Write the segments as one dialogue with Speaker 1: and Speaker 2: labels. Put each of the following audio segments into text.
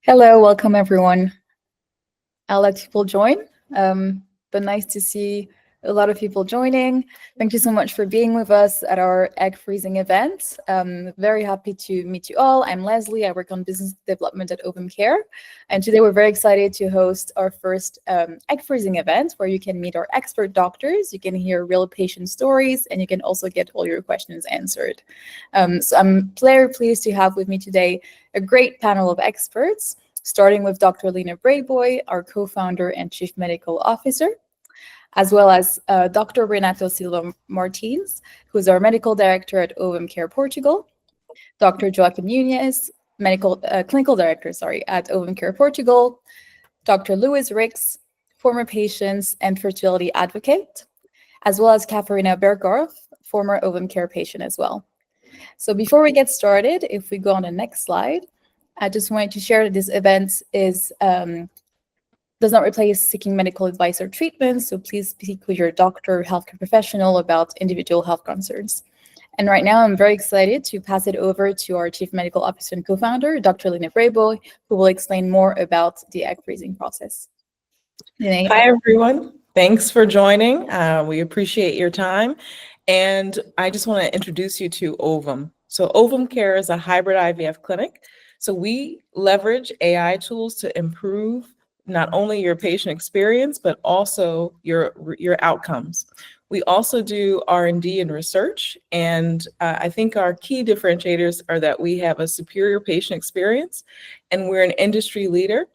Speaker 1: Hello, welcome everyone. I'll let people join, but nice to see a lot of people joining. Thank you so much for being with us at our egg freezing event. Very happy to meet you all. I'm Leslie. I work on business development at Ovom Care, and today we're very excited to host our first egg freezing event where you can meet our expert doctors, you can hear real patient stories, and you can also get all your questions answered. So I'm very pleased to have with me today a great panel of experts, starting with Dr. Lena Brayboy, our co-founder and chief medical officer, as well as Dr. Renato Silva Martins, who's our medical director at Ovom Care Portugal, Dr. Joaquim Nunes, clinical director, at Ovom Care Portugal, Dr. Louis Rix, former patient and fertility advocate, as well as Katharina Bergorf, former Ovom Care patient as well. So before we get started, if we go on the next slide, I just wanted to share that this event does not replace seeking medical advice or treatment, so please speak with your doctor or healthcare professional about individual health concerns. And right now, I'm very excited to pass it over to our Chief Medical Officer and co-founder, Dr. Lena Brayboy, who will explain more about the egg freezing process. Lena.
Speaker 2: Hi, everyone. Thanks for joining. We appreciate your time. And I just want to introduce you to Ovum. So Ovum Care is a hybrid IVF clinic. So we leverage AI tools to improve not only your patient experience, but also your outcomes. We also do R&D and research. And I think our key differentiators are that we have a superior patient experience and we're an industry leader,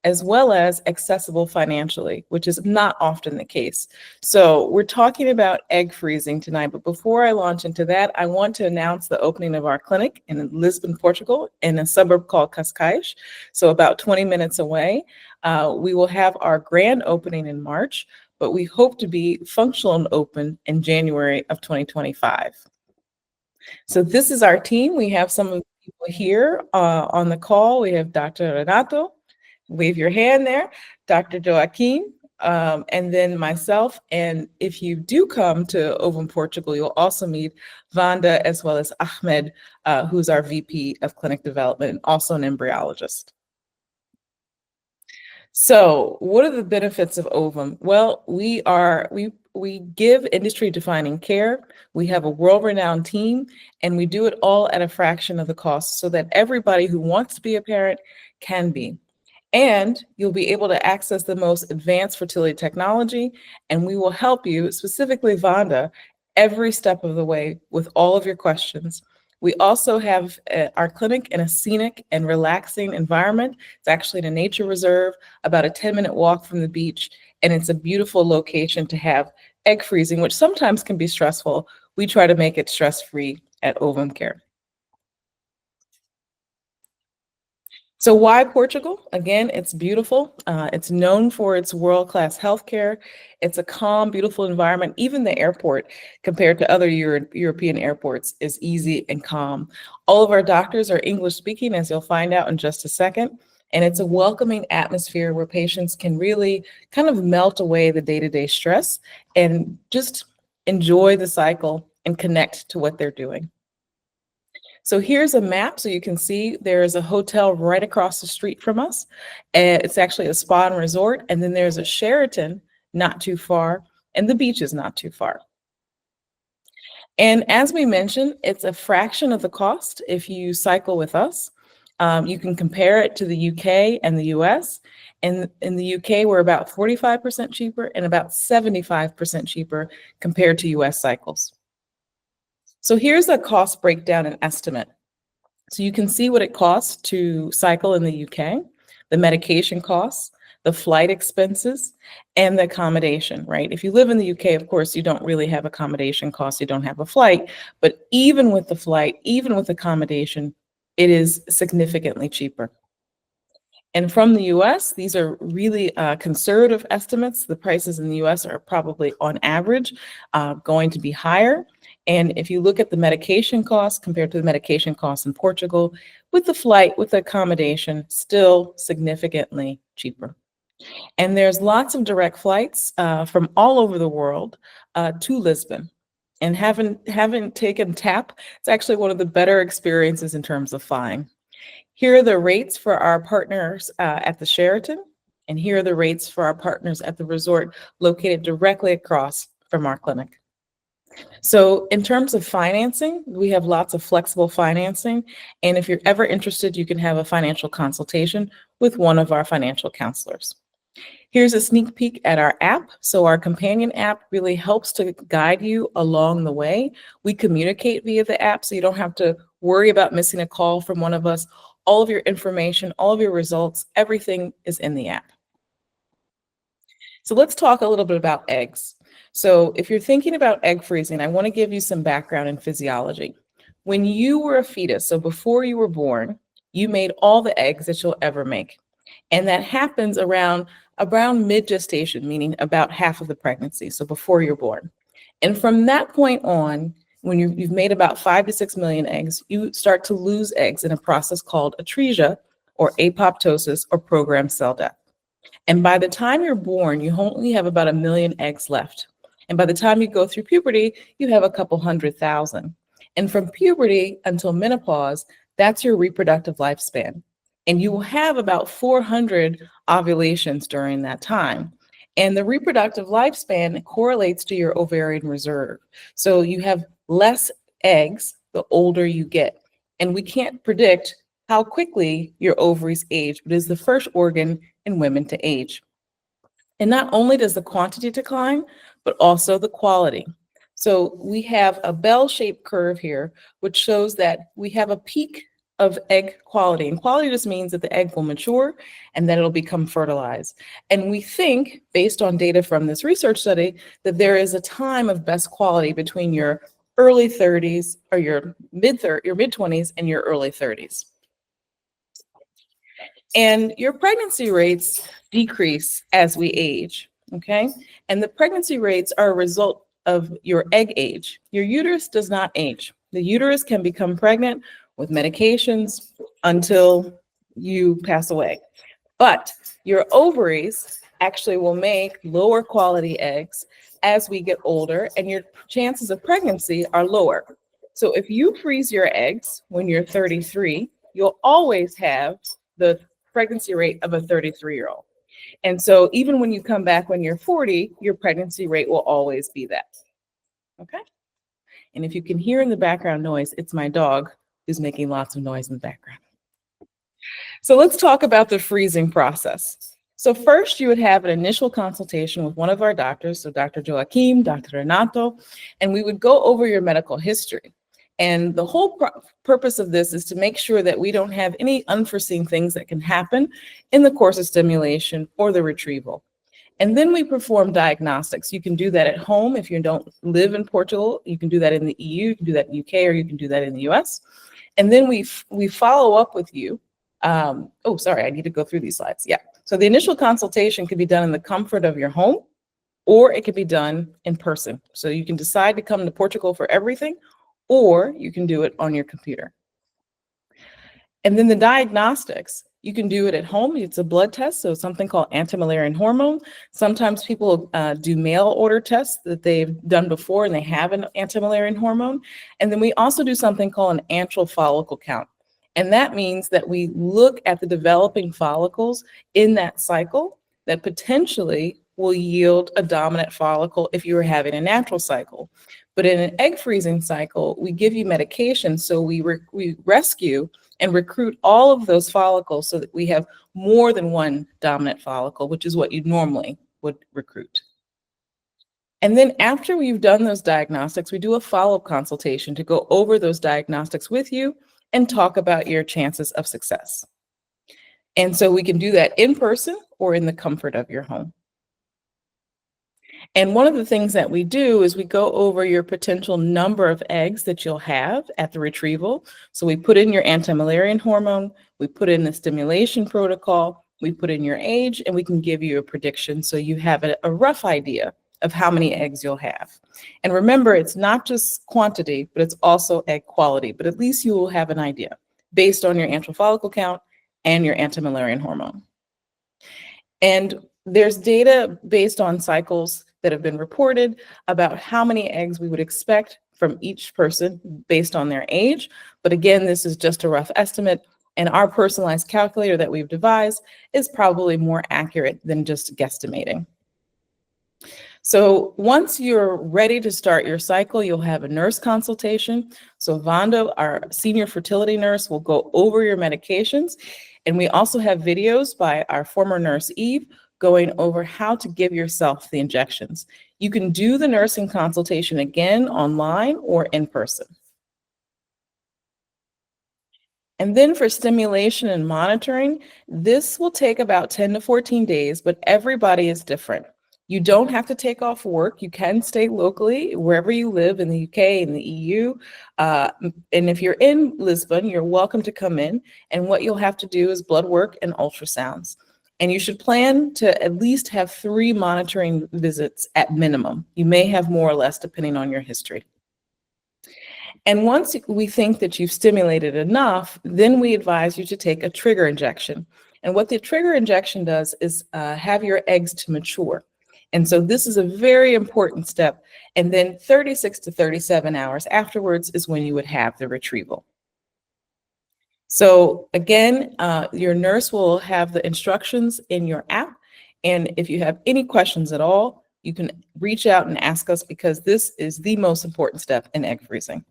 Speaker 2: as well as accessible financially, which is not often the case. So we're talking about egg freezing tonight, but before I launch into that, I want to announce the opening of our clinic in Lisbon, Portugal, in a suburb called Cascais, so about 20 minutes away. We will have our grand opening in March, but we hope to be functional and open in January of 2025. So this is our team. We have some of the people here on the call. We have Dr. Renato. Wave your hand there, Dr. Joaquim, and then myself. And if you do come to Ovom Portugal, you'll also meet Vanda as well as Ahmed, who's our VP of Clinic Development and also an embryologist. So what are the benefits of Ovum? Well, we give industry-defining care. We have a world-renowned team, and we do it all at a fraction of the cost so that everybody who wants to be a parent can be. And you'll be able to access the most advanced fertility technology, and we will help you, specifically Vanda, every step of the way with all of your questions. We also have our clinic in a scenic and relaxing environment. It's actually in a nature reserve, about a 10-minute walk from the beach, and it's a beautiful location to have egg freezing, which sometimes can be stressful. We try to make it stress-free at Ovom Care. So why Portugal? Again, it's beautiful. It's known for its world-class healthcare. It's a calm, beautiful environment. Even the airport, compared to other European airports, is easy and calm. All of our doctors are English speaking, as you'll find out in just a second. And it's a welcoming atmosphere where patients can really kind of melt away the day-to-day stress and just enjoy the cycle and connect to what they're doing. So here's a map so you can see there's a hotel right across the street from us. And it's actually a spa and resort. And then there's a Sheraton not too far, and the beach is not too far. And as we mentioned, it's a fraction of the cost if you cycle with us. You can compare it to the UK and the US. And in the UK, we're about 45% cheaper and about 75% cheaper compared to US cycles. So here's a cost breakdown and estimate. So you can see what it costs to cycle in the UK, the medication costs, the flight expenses, and the accommodation, right? If you live in the UK, of course, you don't really have accommodation costs, you don't have a flight, but even with the flight, even with accommodation, it is significantly cheaper. And from the US, these are really conservative estimates. The prices in the US are probably on average going to be higher. And if you look at the medication costs compared to the medication costs in Portugal, with the flight, with the accommodation, still significantly cheaper. And there's lots of direct flights from all over the world to Lisbon. And having taken TAP, it's actually one of the better experiences in terms of flying. Here are the rates for our partners at the Sheraton, and here are the rates for our partners at the resort located directly across from our clinic. So in terms of financing, we have lots of flexible financing. And if you're ever interested, you can have a financial consultation with one of our financial counselors. Here's a sneak peek at our app. So our companion app really helps to guide you along the way. We communicate via the app, so you don't have to worry about missing a call from one of us. All of your information, all of your results, everything is in the app. So let's talk a little bit about eggs. So if you're thinking about egg freezing, I want to give you some background in physiology. When you were a fetus, so before you were born, you made all the eggs that you'll ever make. And that happens around mid-gestation, meaning about half of the pregnancy, so before you're born. And from that point on, when you've made about 5 to 6 million eggs, you start to lose eggs in a process called atresia, or apoptosis, or programmed cell death. And by the time you're born, you only have about 1 million eggs left. And by the time you go through puberty, you have a couple 100,000. And from puberty until menopause, that's your reproductive lifespan. And you will have about 400 ovulations during that time. And the reproductive lifespan correlates to your ovarian reserve. So you have less eggs the older you get. And we can't predict how quickly your ovaries age, but is the first organ in women to age. And not only does the quantity decline, but also the quality. So we have a bell-shaped curve here, which shows that we have a peak of egg quality. And quality just means that the egg will mature and then it'll become fertilized. And we think, based on data from this research study, that there is a time of best quality between your early 30s or your mid-20s and your early 30s. And your pregnancy rates decrease as we age, okay? And the pregnancy rates are a result of your egg age. Your uterus does not age. The uterus can become pregnant with medications until you pass away. But your ovaries actually will make lower quality eggs as we get older, and your chances of pregnancy are lower. So if you freeze your eggs when you're 33, you'll always have the pregnancy rate of a 33-year-old. And so even when you come back when you're 40, your pregnancy rate will always be that. Okay? And if you can hear in the background noise, it's my dog who's making lots of noise in the background. So let's talk about the freezing process. So first, you would have an initial consultation with one of our doctors, so Dr. Joaquim, Dr. Renato, and we would go over your medical history. And the whole purpose of this is to make sure that we don't have any unforeseen things that can happen in the course of stimulation or the retrieval. And then we perform diagnostics. You can do that at home if you don't live in Portugal. You can do that in the EU, you can do that in the UK, or you can do that in the US. And then we follow up with you. Oh, sorry, I need to go through these slides. Yeah. So the initial consultation can be done in the comfort of your home, or it can be done in person. So you can decide to come to Portugal for everything, or you can do it on your computer. And then the diagnostics, you can do it at home. It's a blood test, so something called anti-Müllerian hormone. Sometimes people do mail order tests that they've done before and they have an anti-Müllerian hormone. And then we also do something called an antral follicle count. And that means that we look at the developing follicles in that cycle that potentially will yield a dominant follicle if you were having a natural cycle. But in an egg freezing cycle, we give you medication, so we rescue and recruit all of those follicles so that we have more than one dominant follicle, which is what you normally would recruit. And then after we've done those diagnostics, we do a follow-up consultation to go over those diagnostics with you and talk about your chances of success. And so we can do that in person or in the comfort of your home. And one of the things that we do is we go over your potential number of eggs that you'll have at the retrieval. So we put in your anti-Müllerian hormone, we put in the stimulation protocol, we put in your age, and we can give you a prediction so you have a rough idea of how many eggs you'll have. And remember, it's not just quantity, but it's also egg quality, but at least you will have an idea based on your antral follicle count and your anti-Müllerian hormone. And there's data based on cycles that have been reported about how many eggs we would expect from each person based on their age. But again, this is just a rough estimate. And our personalized calculator that we've devised is probably more accurate than just guesstimating. So once you're ready to start your cycle, you'll have a nurse consultation. So Vonda, our senior fertility nurse, will go over your medications. And we also have videos by our former nurse, Eve, going over how to give yourself the injections. You can do the nursing consultation again online or in person. And then for stimulation and monitoring, this will take about 10 to 14 days, but everybody is different. You don't have to take off work. You can stay locally wherever you live in the UK and the EU. And if you're in Lisbon, you're welcome to come in. And what you'll have to do is blood work and ultrasounds. And you should plan to at least have 3 monitoring visits at minimum. You may have more or less depending on your history. And once we think that you've stimulated enough, then we advise you to take a trigger injection. And what the trigger injection does is have your eggs to mature. And so this is a very important step. And then 36 to 37 hours afterwards is when you would have the retrieval. So again, your nurse will have the instructions in your app. And if you have any questions at all, you can reach out and ask us, because this is the most important step in egg freezing.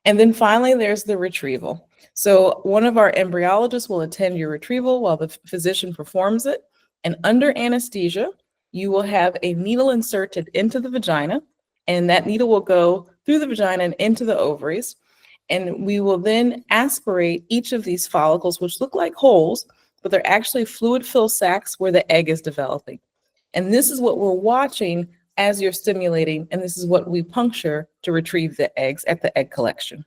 Speaker 2: And then finally, there's the retrieval. So one of our embryologists will attend your retrieval while the physician performs it. And under anesthesia, you will have a needle inserted into the vagina, and that needle will go through the vagina and into the ovaries. And we will then aspirate each of these follicles, which look like holes, but they're actually fluid-filled sacs where the egg is developing. And this is what we're watching as you're stimulating, and this is what we puncture to retrieve the eggs at the egg collection.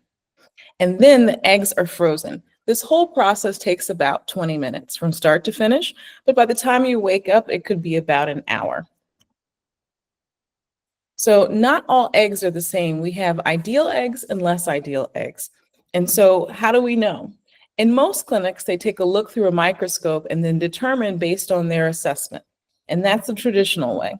Speaker 2: And then the eggs are frozen. This whole process takes about 20 minutes from start to finish, but by the time you wake up, it could be about an hour. So not all eggs are the same. We have ideal eggs and less ideal eggs. And so how do we know? In most clinics, they take a look through a microscope and then determine based on their assessment. And that's the traditional way.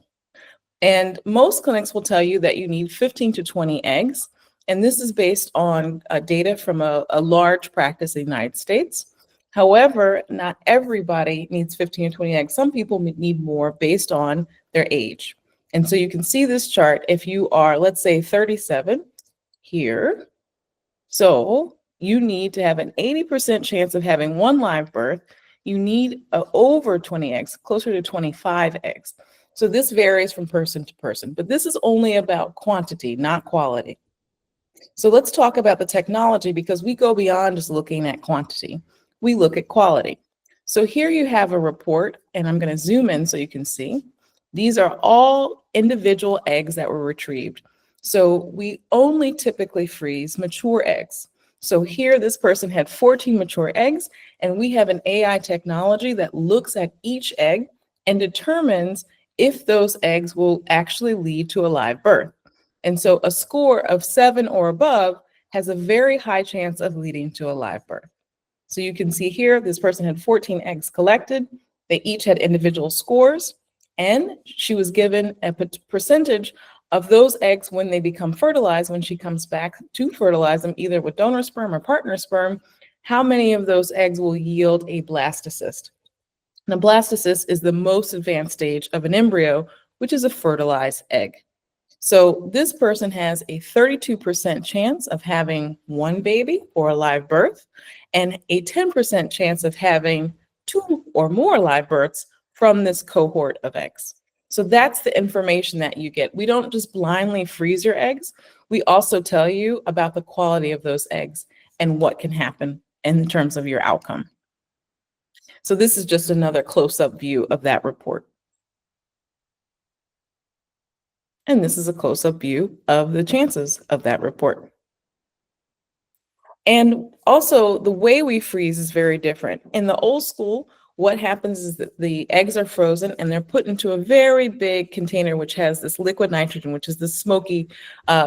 Speaker 2: And most clinics will tell you that you need 15 to 20 eggs. And this is based on data from a large practice in the United States. However, not everybody needs 15 or 20 eggs. Some people need more based on their age. And so you can see this chart if you are, let's say, 37 here. So you need to have an 80% chance of having 1 live birth. You need over 20 eggs, closer to 25 eggs. So this varies from person to person, but this is only about quantity, not quality. So let's talk about the technology, because we go beyond just looking at quantity. We look at quality. So here you have a report, and I'm going to zoom in so you can see. These are all individual eggs that were retrieved. So we only typically freeze mature eggs. So here this person had 14 mature eggs, and we have an AI technology that looks at each egg and determines if those eggs will actually lead to a live birth. And so a score of 7 or above has a very high chance of leading to a live birth. So you can see here, this person had 14 eggs collected. They each had individual scores, and she was given a percentage of those eggs when they become fertilized, when she comes back to fertilize them, either with donor sperm or partner sperm, how many of those eggs will yield a blastocyst. And a blastocyst is the most advanced stage of an embryo, which is a fertilized egg. So this person has a 32% chance of having 1 baby or a live birth, and a 10% chance of having 2 or more live births from this cohort of eggs. So that's the information that you get. We don't just blindly freeze your eggs. We also tell you about the quality of those eggs and what can happen in terms of your outcome. So this is just another close-up view of that report. And this is a close-up view of the chances of that report. And also, the way we freeze is very different. In the old school, what happens is that the eggs are frozen and they're put into a very big container, which has this liquid nitrogen, which is the smoky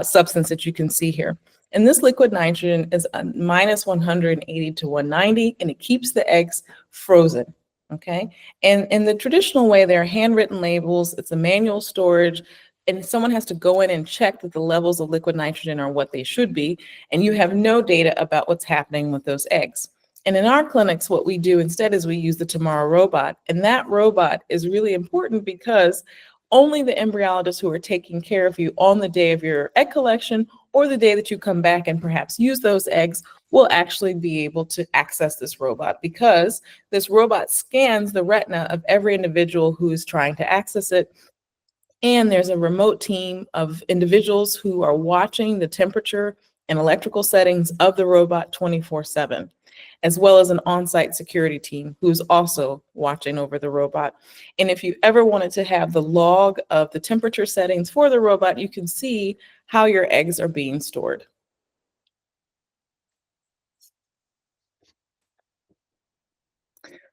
Speaker 2: substance that you can see here. And this liquid nitrogen is minus 180 to 190, and it keeps the eggs frozen, okay? And in the traditional way, there are handwritten labels, it's a manual storage, and someone has to go in and check that the levels of liquid nitrogen are what they should be, and you have no data about what's happening with those eggs. And in our clinics, what we do instead is we use the Tomorrow robot. And that robot is really important because only the embryologists who are taking care of you on the day of your egg collection or the day that you come back and perhaps use those eggs will actually be able to access this robot, because this robot scans the retina of every individual who is trying to access it. And there's a remote team of individuals who are watching the temperature and electrical settings of the robot 24/7, as well as an on-site security team who's also watching over the robot. And if you ever wanted to have the log of the temperature settings for the robot, you can see how your eggs are being stored.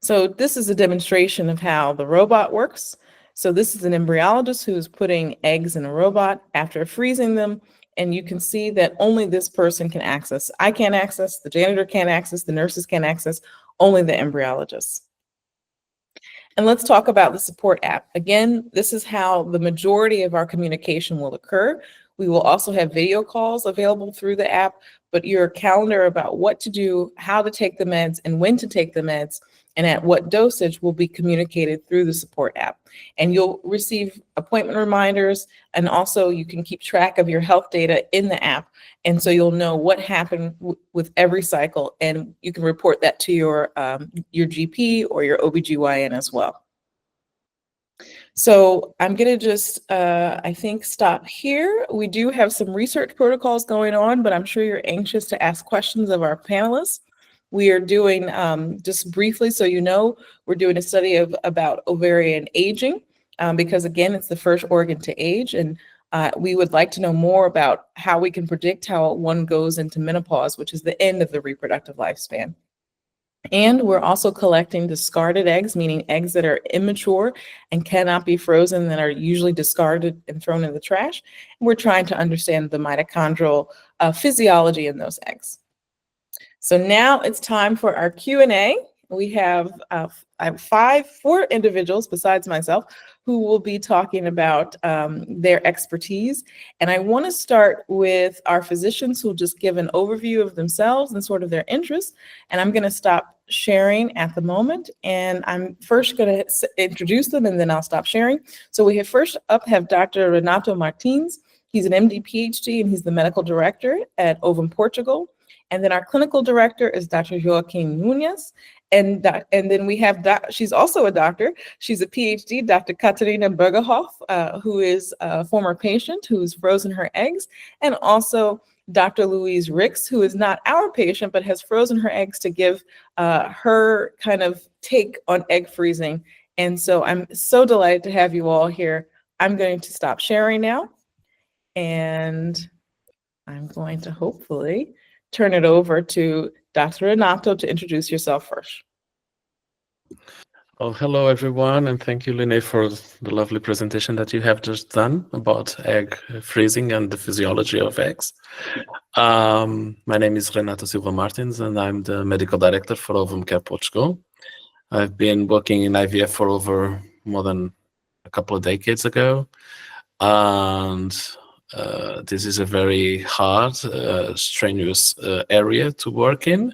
Speaker 2: So this is a demonstration of how the robot works. So this is an embryologist who's putting eggs in a robot after freezing them. And you can see that only this person can access. I can't access, the janitor can't access, the nurses can't access, only the embryologists. And let's talk about the support app. Again, this is how the majority of our communication will occur. We will also have video calls available through the app, but your calendar about what to do, how to take the meds, and when to take the meds, and at what dosage will be communicated through the support app. And you'll receive appointment reminders, and also you can keep track of your health data in the app. And so you'll know what happened with every cycle, and you can report that to your GP or your OBGYN as well. So I'm going to just, I think, stop here. We do have some research protocols going on, but I'm sure you're anxious to ask questions of our panelists. We are doing, just briefly so you know, we're doing a study about ovarian aging, because again, it's the first organ to age. And we would like to know more about how we can predict how one goes into menopause, which is the end of the reproductive lifespan. And we're also collecting discarded eggs, meaning eggs that are immature and cannot be frozen, that are usually discarded and thrown in the trash. And we're trying to understand the mitochondrial physiology in those eggs. So now it's time for our Q&A. We have four individuals besides myself who will be talking about their expertise. And I want to start with our physicians who will just give an overview of themselves and sort of their interests. And I'm going to stop sharing at the moment. And I'm first going to introduce them, and then I'll stop sharing. So we have first up have Dr. Renato Martins. He's an MD, PhD, and he's the medical director at Ovom, Portugal. And then our clinical director is Dr. Joaquim Nunez. And then we have, she's also a doctor. She's a PhD, Dr. Katarina Bergerhoff, who is a former patient who's frozen her eggs. And also Dr. Louise Ricks, who is not our patient, but has frozen her eggs to give her kind of take on egg freezing. And so I'm so delighted to have you all here. I'm going to stop sharing now. And I'm going to hopefully turn it over to Dr. Renato to introduce yourself first.
Speaker 3: Oh, hello, everyone, and thank you, Lene, for the lovely presentation that you have just done about egg freezing and the physiology of eggs. My name is Renato Silva Martins, and I'm the medical director for Ovom Care Portugal. I've been working in IVF for over more than a couple of decades ago, and this is a very hard, strenuous area to work in.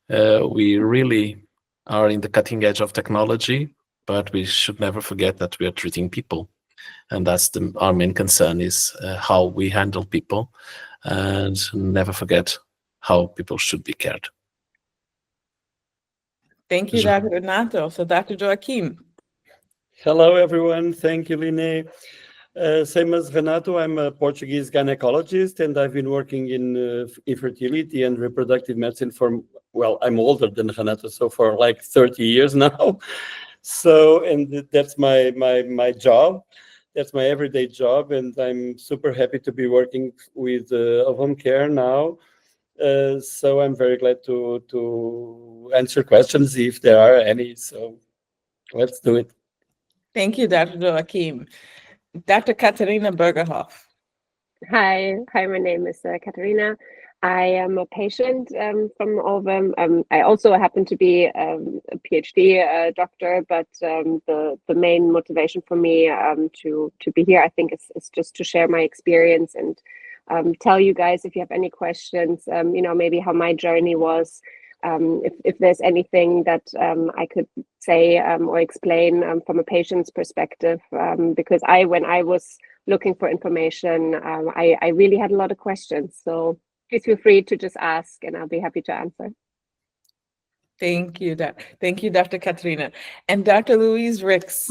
Speaker 3: We really are in the cutting edge of technology, but we should never forget that we are treating people. And that's our main concern, is how we handle people, and never forget how people should be cared.
Speaker 2: Thank you, Dr. Renato. So Dr. Joaquim.
Speaker 4: Hello, everyone. Thank you, Lene. Same as Renato, I'm a Portuguese gynecologist, and I've been working in infertility and reproductive medicine for, well, I'm older than Renato, so for like 30 years now. So, and that's my job. That's my everyday job, and I'm super happy to be working with Ovom Care now. So I'm very glad to answer questions if there are any. So let's do it.
Speaker 2: Thank you, Dr. Joaquim. Dr. Katarina Bergerhoff.
Speaker 5: Hi, my name is Katarina. I am a patient from Ovum. I also happen to be a PhD doctor, but the main motivation for me to be here, I think, is just to share my experience and tell you guys, if you have any questions, maybe how my journey was if there's anything that I could say or explain from a patient's perspective, because when I was looking for information, I really had a lot of questions. So please feel free to just ask, and I'll be happy to answer.
Speaker 2: Thank you, thank you, Dr. Katarina. And Dr. Louise Ricks.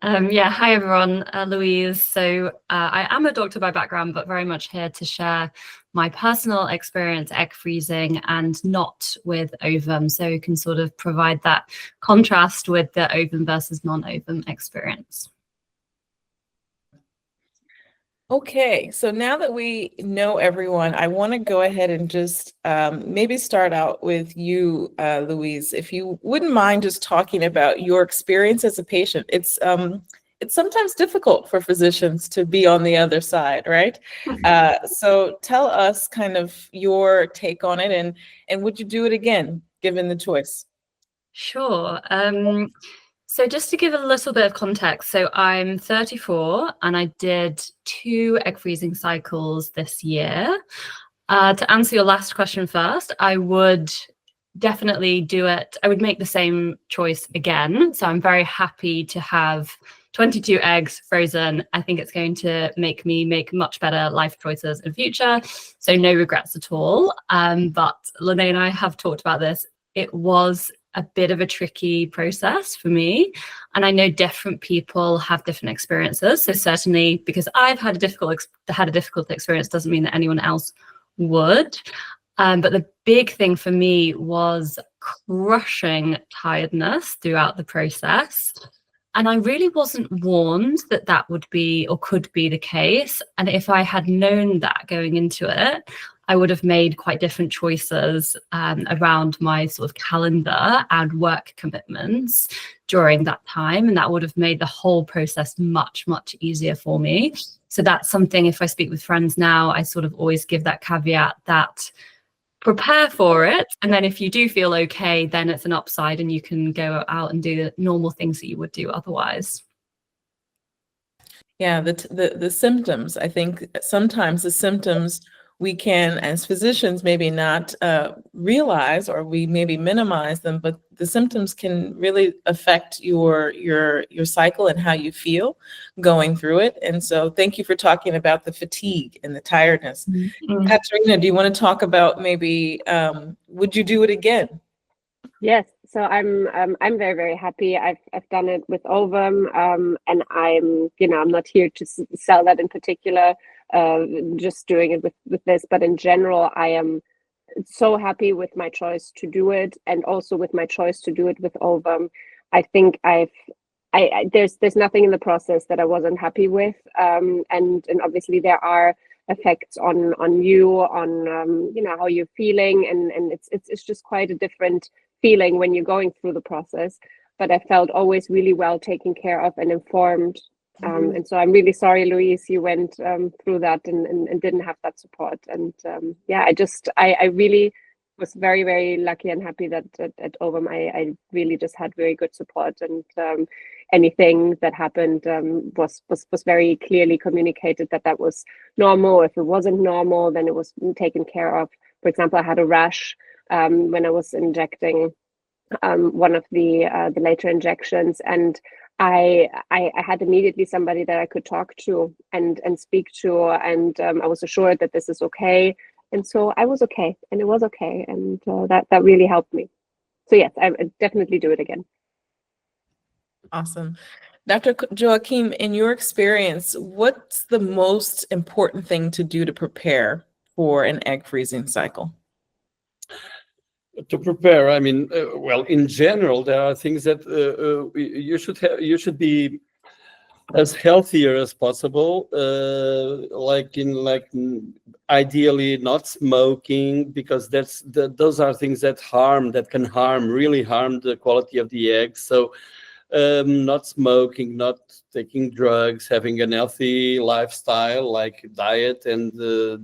Speaker 6: Yeah, hi everyone, Louise. So I am a doctor by background, but very much here to share my personal experience egg freezing and not with ovum. So you can sort of provide that contrast with the ovum versus non-ovum experience.
Speaker 2: Okay, so now that we know everyone, I want to go ahead and just maybe start out with you, Louise, if you wouldn't mind just talking about your experience as a patient. It's sometimes difficult for physicians to be on the other side, right? So tell us kind of your take on it, and would you do it again, given the choice?
Speaker 6: Sure. So just to give a little bit of context, so I'm 34 and I did 2 egg freezing cycles this year. To answer your last question first, I would definitely do it. I would make the same choice again. So I'm very happy to have 22 eggs frozen. I think it's going to make me make much better life choices in future. So no regrets at all. But Lene and I have talked about this. It was a bit of a tricky process for me. And I know different people have different experiences. So certainly because I've had a difficult experience doesn't mean that anyone else would. But the big thing for me was crushing tiredness throughout the process. And I really wasn't warned that that would be or could be the case. And if I had known that going into it, I would have made quite different choices around my sort of calendar and work commitments during that time. And that would have made the whole process much, much easier for me. So that's something, if I speak with friends now, I sort of always give that caveat that prepare for it. And then if you do feel okay, then it's an upside and you can go out and do the normal things that you would do otherwise.
Speaker 2: Yeah, the symptoms, I think sometimes the symptoms we can, as physicians, maybe not realize, or we maybe minimize them, but the symptoms can really affect your cycle and how you feel going through it. And so thank you for talking about the fatigue and the tiredness.
Speaker 6: Mm-hmm.
Speaker 2: Katarina, do you want to talk about maybe, would you do it again?
Speaker 5: Yes, so I'm very, very happy. I've done it with Ovum, and I'm not here to sell that in particular, just doing it with this, but in general, I am so happy with my choice to do it, and also with my choice to do it with Ovum. I think there's nothing in the process that I wasn't happy with, and obviously there are effects on you, on how you're feeling, and it's just quite a different feeling when you're going through the process. But I felt always really well taken care of and informed. And so I'm really sorry, Louise, you went through that and didn't have that support. And I really was very, very lucky and happy that at Ovum I really just had very good support, and anything that happened was very clearly communicated that was normal. If it wasn't normal, then it was taken care of. For example, I had a rash when I was injecting one of the later injections, and I had immediately somebody that I could talk to and speak to, and I was assured that this is okay, and so I was okay, and it was okay, and that really helped me. So yes, I would definitely do it again.
Speaker 2: Awesome. Dr. Joachim, in your experience, what's the most important thing to do to prepare for an egg freezing cycle?
Speaker 4: To prepare, I mean, well, in general, there are things that you should be as healthier as possible, ideally not smoking, because those are things that can really harm the quality of the eggs. So not smoking, not taking drugs, having a healthy lifestyle like diet and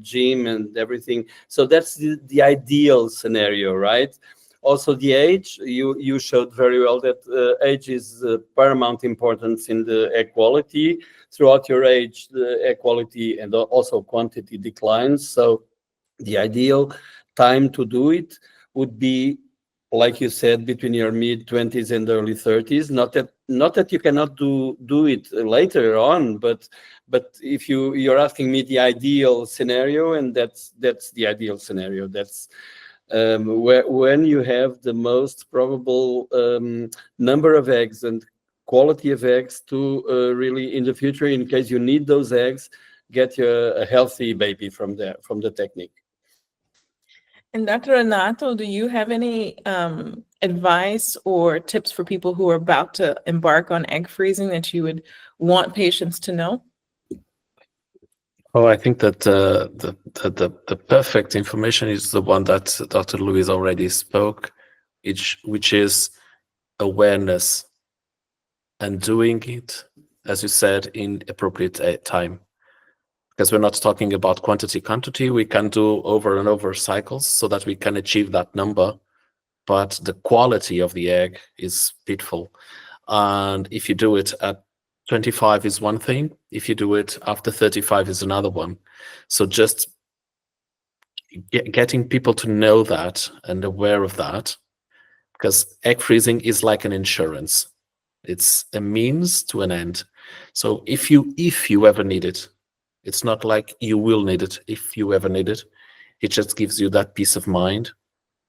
Speaker 4: gym and everything. So that's the ideal scenario, right? Also, the age, you showed very well that age is paramount importance in the egg quality. Throughout your age, the egg quality and also quantity declines. So the ideal time to do it would be, like you said, between your mid-20s and early 30s. Not that you cannot do it later on, but if you're asking me the ideal scenario, and that's the ideal scenario. That's when you have the most probable number of eggs and quality of eggs to really, in the future, in case you need those eggs, get you a healthy baby from the technique.
Speaker 2: And Dr. Renato, do you have any advice or tips for people who are about to embark on egg freezing that you would want patients to know?
Speaker 3: Oh, I think that the perfect information is the one that Dr. Louise already spoke, which is awareness and doing it, as you said, in appropriate time. Because we're not talking about quantity. We can do over and over cycles so that we can achieve that number, but the quality of the egg is pitiful. And if you do it at 25 is one thing, if you do it after 35 is another one. So just getting people to know that and aware of that, because egg freezing is like an insurance. It's a means to an end. So if you ever need it, it's not like you will need it if you ever need it. It just gives you that peace of mind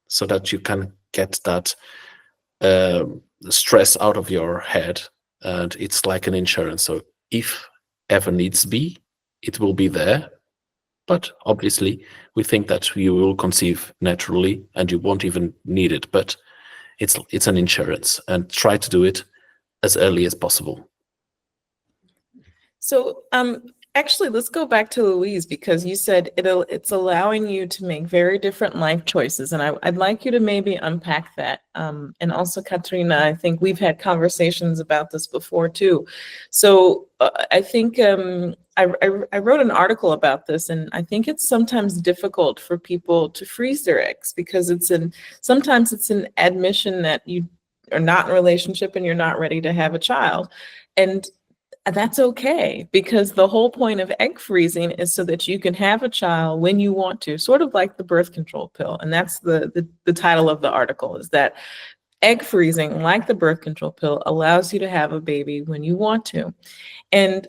Speaker 3: so that you can get that stress out of your head. And it's like an insurance. So if ever needs be, it will be there. But obviously, we think that you will conceive naturally and you won't even need it. But it's an insurance, and try to do it as early as possible.
Speaker 2: So actually, let's go back to Louise, because you said it's allowing you to make very different life choices. And I'd like you to maybe unpack that. And also, Katrina, I think we've had conversations about this before too. So I think I wrote an article about this, and I think it's sometimes difficult for people to freeze their eggs because sometimes it's an admission that you are not in a relationship and you're not ready to have a child. And that's okay, because the whole point of egg freezing is so that you can have a child when you want to, sort of like the birth control pill. And that's the title of the article, is that egg freezing, like the birth control pill, allows you to have a baby when you want to. And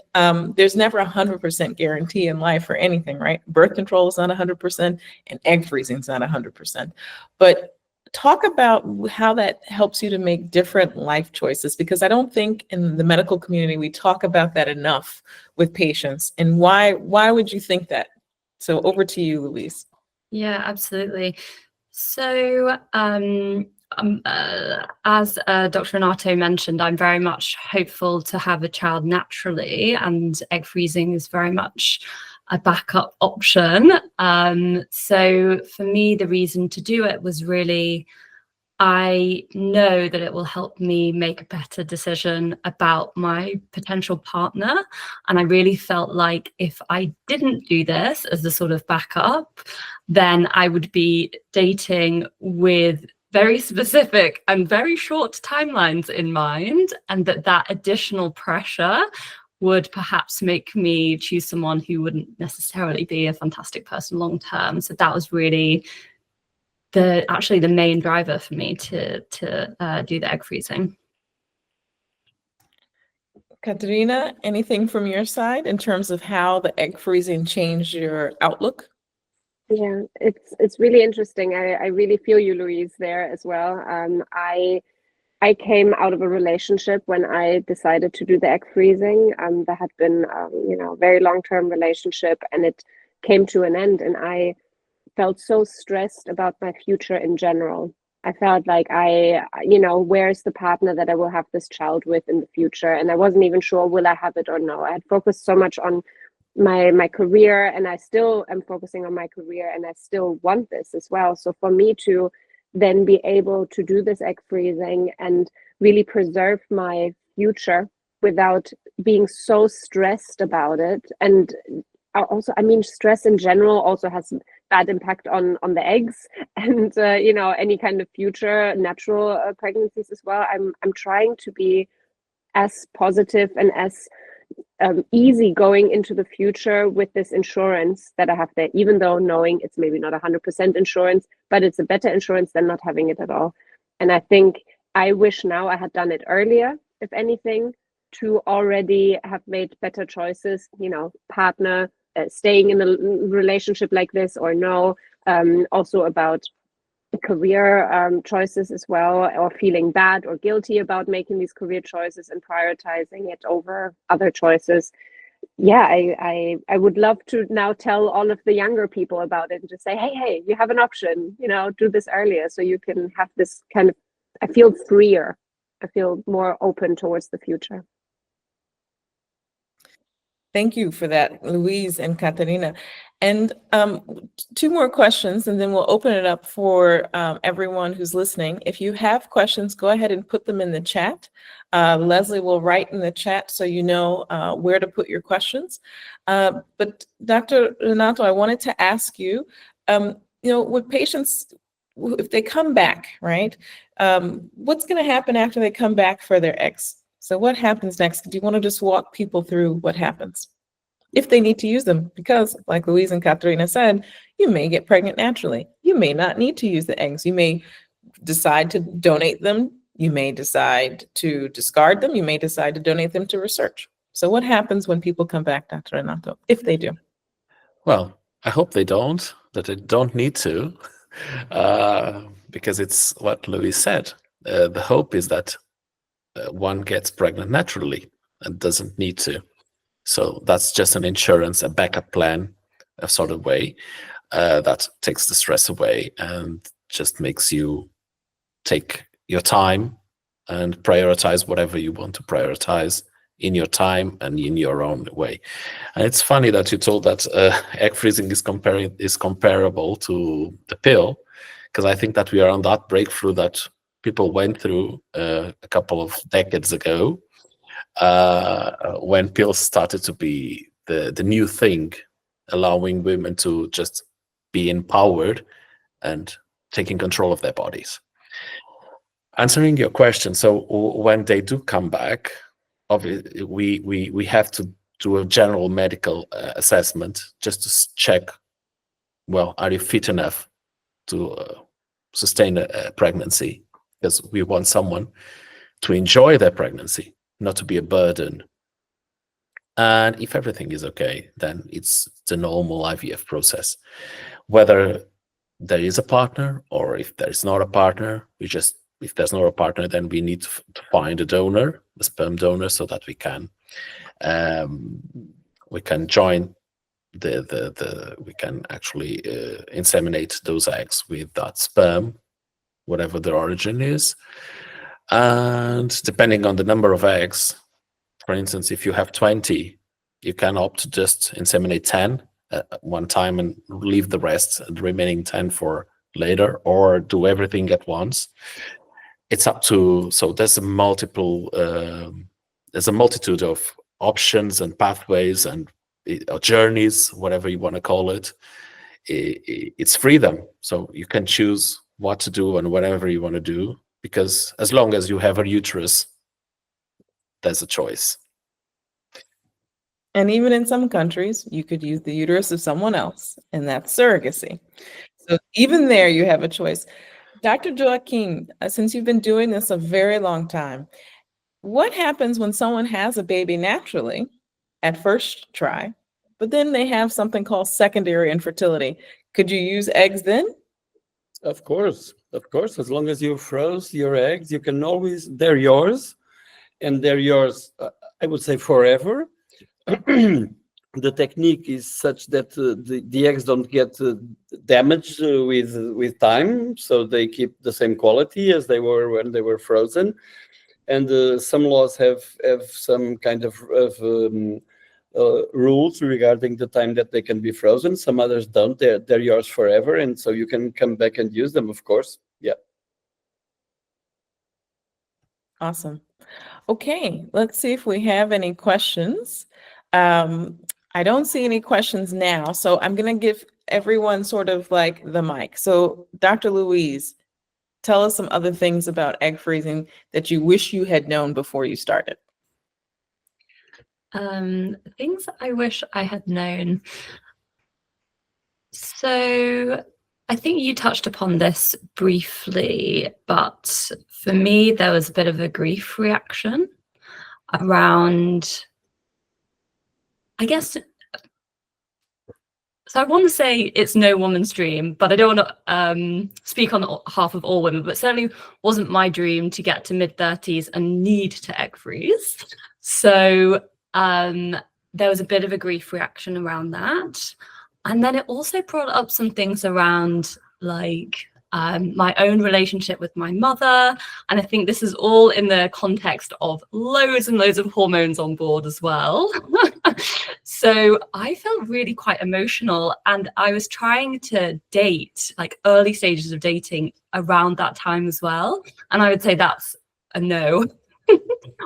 Speaker 2: there's never 100% guarantee in life for anything, right? Birth control is not 100% and egg freezing is not 100%. But talk about how that helps you to make different life choices, because I don't think in the medical community we talk about that enough with patients. And why would you think that? So over to you, Louise.
Speaker 6: Yeah, absolutely. So as Dr. Renato mentioned, I'm very much hopeful to have a child naturally, and egg freezing is very much a backup option. So for me, the reason to do it was really, I know that it will help me make a better decision about my potential partner. And I really felt like if I didn't do this as a sort of backup, then I would be dating with very specific and very short timelines in mind, and that additional pressure would perhaps make me choose someone who wouldn't necessarily be a fantastic person long term. So that was really actually the main driver for me to do the egg freezing.
Speaker 2: Katerina, anything from your side in terms of how the egg freezing changed your outlook?
Speaker 5: Yeah, it's really interesting. I really feel you, Louise, there as well. I came out of a relationship when I decided to do the egg freezing. There had been, a very long-term relationship, and it came to an end. And I felt so stressed about my future in general. I felt like where's the partner that I will have this child with in the future? And I wasn't even sure, will I have it or no? I had focused so much on my career, and I still am focusing on my career, and I still want this as well. So for me to then be able to do this egg freezing and really preserve my future without being so stressed about it. And also, stress in general also has bad impact on the eggs and any kind of future natural pregnancies as well. I'm trying to be as positive and as easy going into the future with this insurance that I have there, even though knowing it's maybe not 100% insurance, but it's a better insurance than not having it at all. And I think I wish now I had done it earlier, if anything, to already have made better choices, partner, staying in a relationship like this or no, also about career choices as well, or feeling bad or guilty about making these career choices and prioritizing it over other choices. Yeah, I would love to now tell all of the younger people about it and just say, hey, you have an option, do this earlier so you can have this kind of, I feel freer. I feel more open towards the future.
Speaker 2: Thank you for that, Louise and Katarina. And 2 more questions, and then we'll open it up for everyone who's listening. If you have questions, go ahead and put them in the chat. Leslie will write in the chat so you know where to put your questions. But Dr. Renato, I wanted to ask you, with patients, if they come back, right, what's going to happen after they come back for their eggs? So what happens next? Do you want to just walk people through what happens if they need to use them? Because like Louise and Katarina said, you may get pregnant naturally. You may not need to use the eggs. You may decide to donate them. You may decide to discard them. You may decide to donate them to research. So what happens when people come back, Dr. Renato, if they do?
Speaker 3: Well, I hope they don't, that they don't need to, because it's what Louise said. The hope is that one gets pregnant naturally and doesn't need to. So that's just an insurance, a backup plan, a sort of way that takes the stress away and just makes you take your time and prioritize whatever you want to prioritize in your time and in your own way. And it's funny that you told that egg freezing is comparable to the pill, because I think that we are on that breakthrough that people went through a couple of decades ago, when pills started to be the new thing, allowing women to just be empowered and taking control of their bodies. Answering your question, so when they do come back, obviously we have to do a general medical assessment just to check, well, are you fit enough to sustain a pregnancy? Because we want someone to enjoy their pregnancy, not to be a burden. And if everything is okay, then it's the normal IVF process. Whether there is a partner or if there is not a partner, if there's not a partner, then we need to find a donor, a sperm donor, so that we can join we can actually inseminate those eggs with that sperm, whatever their origin is. And depending on the number of eggs, for instance, if you have 20, you can opt to just inseminate 10 at one time and leave the remaining 10 for later, or do everything at once. It's up to, so there's a multitude of options and pathways and journeys, whatever you want to call it. It's freedom. So you can choose what to do and whatever you want to do, because as long as you have a uterus, there's a choice.
Speaker 2: And even in some countries, you could use the uterus of someone else, and that's surrogacy. So even there, you have a choice. Dr. Joaquin, since you've been doing this a very long time, what happens when someone has a baby naturally at first try, but then they have something called secondary infertility? Could you use eggs then?
Speaker 4: Of course. As long as you froze your eggs, you can always, they're yours, and they're yours, I would say, forever. The technique is such that the eggs don't get damaged with time, so they keep the same quality as they were when they were frozen. And some laws have some kind of rules regarding the time that they can be frozen. Some others don't. They're yours forever, and so you can come back and use them, of course. Yeah.
Speaker 2: Awesome. Okay, let's see if we have any questions. I don't see any questions now, so I'm going to give everyone sort of like the mic. So Dr. Louise, tell us some other things about egg freezing that you wish you had known before you started.
Speaker 6: Things I wish I had known. So I think you touched upon this briefly, but for me, there was a bit of a grief reaction around, I guess. So I want to say it's no woman's dream, but I don't want to speak on behalf of all women, but certainly wasn't my dream to get to mid-30s and need to egg freeze. So there was a bit of a grief reaction around that. And then it also brought up some things around like my own relationship with my mother. And I think this is all in the context of loads and loads of hormones on board as well. So I felt really quite emotional, and I was trying to date, like early stages of dating around that time as well. And I would say that's a no.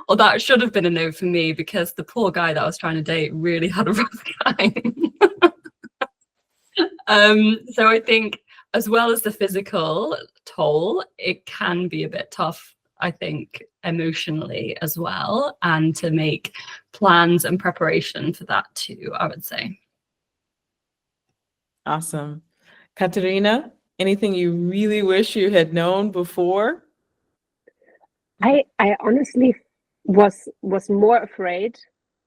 Speaker 6: Or that should have been a no for me, because the poor guy that I was trying to date really had a rough time. So I think, as well as the physical toll, it can be a bit tough, I think, emotionally as well, and to make plans and preparation for that too, I would say.
Speaker 2: Awesome. Katerina, anything you really wish you had known before?
Speaker 5: I honestly was more afraid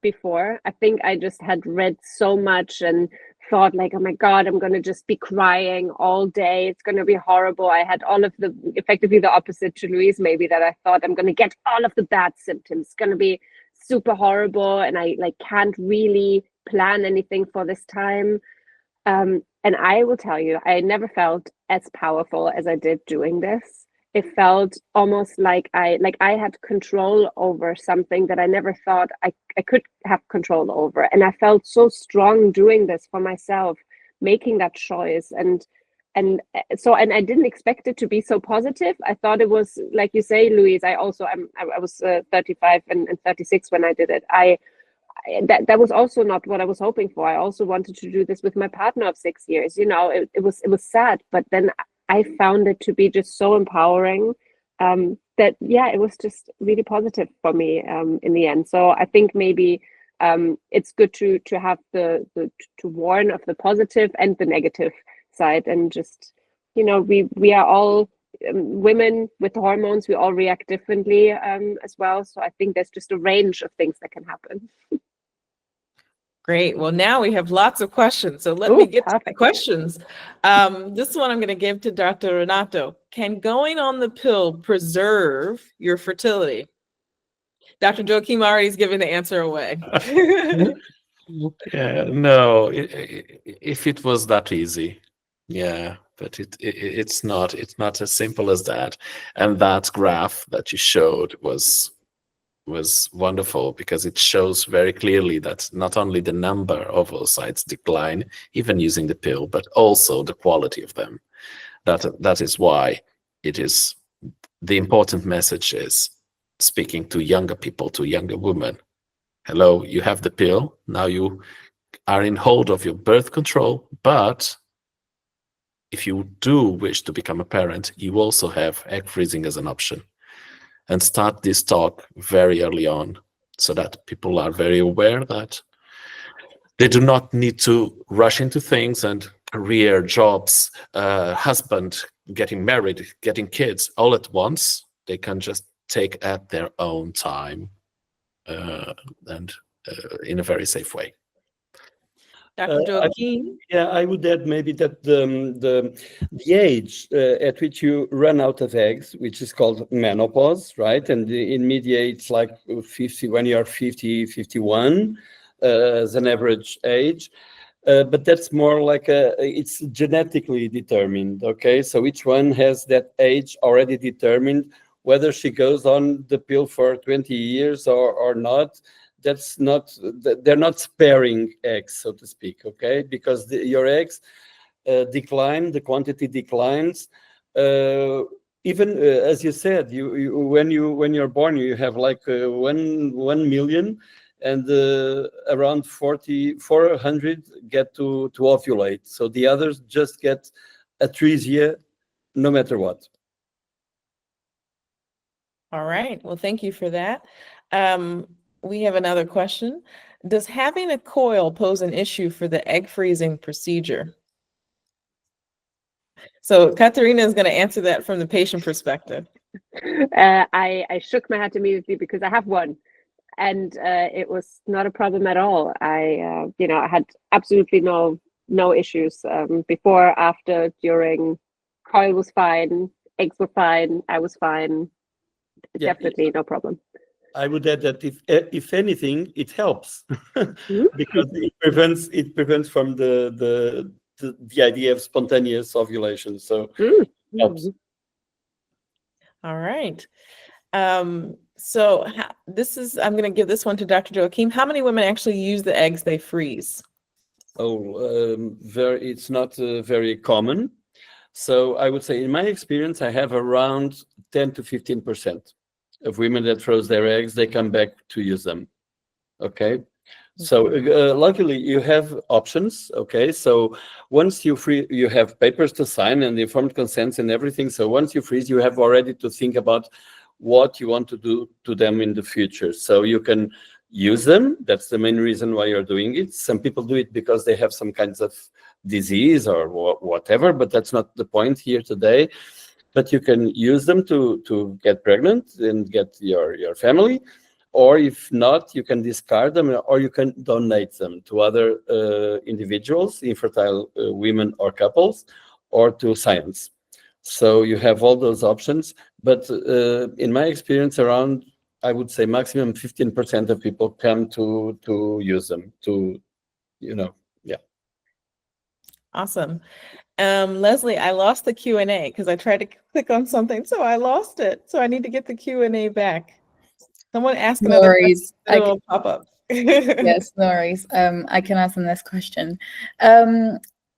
Speaker 5: before. I think I just had read so much and thought like, oh my God, I'm going to just be crying all day. It's going to be horrible. I had all of the, effectively the opposite to Louise, maybe, that I thought I'm going to get all of the bad symptoms. It's going to be super horrible. And I like can't really plan anything for this time. And I will tell you, I never felt as powerful as I did doing this. It felt almost like I had control over something that I never thought I could have control over. And I felt so strong doing this for myself, making that choice. And I didn't expect it to be so positive. I thought it was, like you say, Louise, I was 35 and 36 when I did it. That was also not what I was hoping for. I also wanted to do this with my partner of 6 years. You know, it was sad, but then I found it to be just so empowering that, yeah, it was just really positive for me in the end. So I think maybe it's good to have to warn of the positive and the negative side, and just, you know, we are all women with hormones. We all react differently as well. So I think there's just a range of things that can happen.
Speaker 2: Great. Well, now we have lots of questions. So let me get to the questions. This one I'm going to give to Dr. Renato. Can going on the pill preserve your fertility? Dr. Joachim already has given the answer away.
Speaker 3: Yeah, no, if it was that easy, yeah, but it's not. It's not as simple as that. And that graph that you showed was wonderful, because it shows very clearly that not only the number of oocytes decline, even using the pill, but also the quality of them. That is why it is the important message is speaking to younger people, to younger women. Hello, you have the pill. Now you are in hold of your birth control, but if you do wish to become a parent, you also have egg freezing as an option. And start this talk very early on, so that people are very aware that they do not need to rush into things, and career, jobs, husband, getting married, getting kids all at once. They can just take at their own time and in a very safe way.
Speaker 2: Dr. Joachim?
Speaker 4: Yeah, I would add maybe that the age at which you run out of eggs, which is called menopause, right? And in media, it's like 50, when you're 50, 51 as an average age. But that's more like it's genetically determined, okay? So each one has that age already determined, whether she goes on the pill for 20 years or not. That's not, they're not sparing eggs, so to speak, okay? Because your eggs decline, the quantity declines. Even as you said, when you're born, you have like 1 million, and around 400 get to ovulate. So the others just get atresia, no matter what.
Speaker 2: All right. Well, thank you for that. We have another question. Does having a coil pose an issue for the egg freezing procedure? So Katerina is going to answer that from the patient perspective.
Speaker 5: I shook my head immediately because I have one, and it was not a problem at all. I had absolutely no issues before, after, during. Coil was fine, eggs were fine, I was fine.
Speaker 4: Yeah,
Speaker 5: Definitely no problem.
Speaker 4: I would add that if anything, it helps because it prevents from the idea of spontaneous ovulation. So it helps.
Speaker 2: All right. So I'm going to give this one to Dr. Joachim. How many women actually use the eggs they freeze?
Speaker 4: It's not very common. So I would say, in my experience, I have around 10 to 15% of women that froze their eggs, they come back to use them. Okay. So luckily you have options. Okay. So once you freeze, you have papers to sign and informed consents and everything. So once you freeze, you have already to think about what you want to do to them in the future. So you can use them. That's the main reason why you're doing it. Some people do it because they have some kinds of disease or whatever, but that's not the point here today. But you can use them to get pregnant and get your family, or if not, you can discard them, or you can donate them to other individuals, infertile women or couples, or to science. So you have all those options. But in my experience, around, I would say, maximum 15% of people come to use them yeah.
Speaker 2: Awesome. Leslie, I lost the Q&A because I tried to click on something, so I lost it. So I need to get the Q&A back. Someone ask
Speaker 1: No
Speaker 2: another
Speaker 1: worries.
Speaker 2: question, it'll pop up.
Speaker 1: Yes, no worries. I can ask the next question.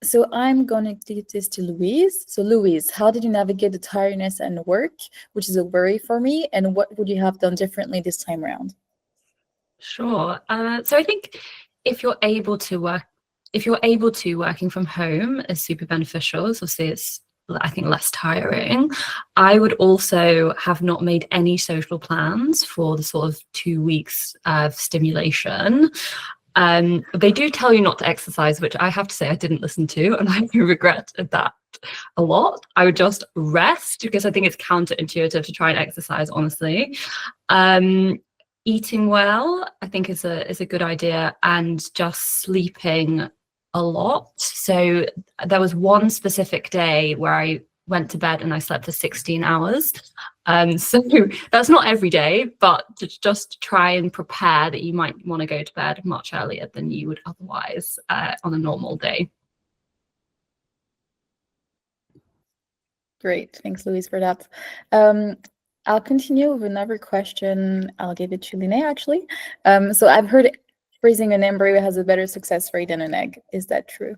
Speaker 1: So I'm going to give this to Louise. So Louise, how did you navigate the tiredness and work, which is a worry for me, and what would you have done differently this time around?
Speaker 6: Sure. So I think if you're able to working from home is super beneficial. So obviously it's, I think, less tiring. I would also have not made any social plans for the sort of 2 weeks of stimulation. They do tell you not to exercise, which I have to say I didn't listen to, and I do regret that a lot. I would just rest because I think it's counterintuitive to try and exercise, honestly. Eating well, I think, is a good idea, and just sleeping a lot. So there was one specific day where I went to bed and I slept for 16 hours. So that's not every day, but to just try and prepare that you might want to go to bed much earlier than you would otherwise on a normal day.
Speaker 1: Great. Thanks, Louise, for that. I'll continue with another question. I'll give it to Linnea, actually. So I've heard freezing an embryo has a better success rate than an egg. Is that true?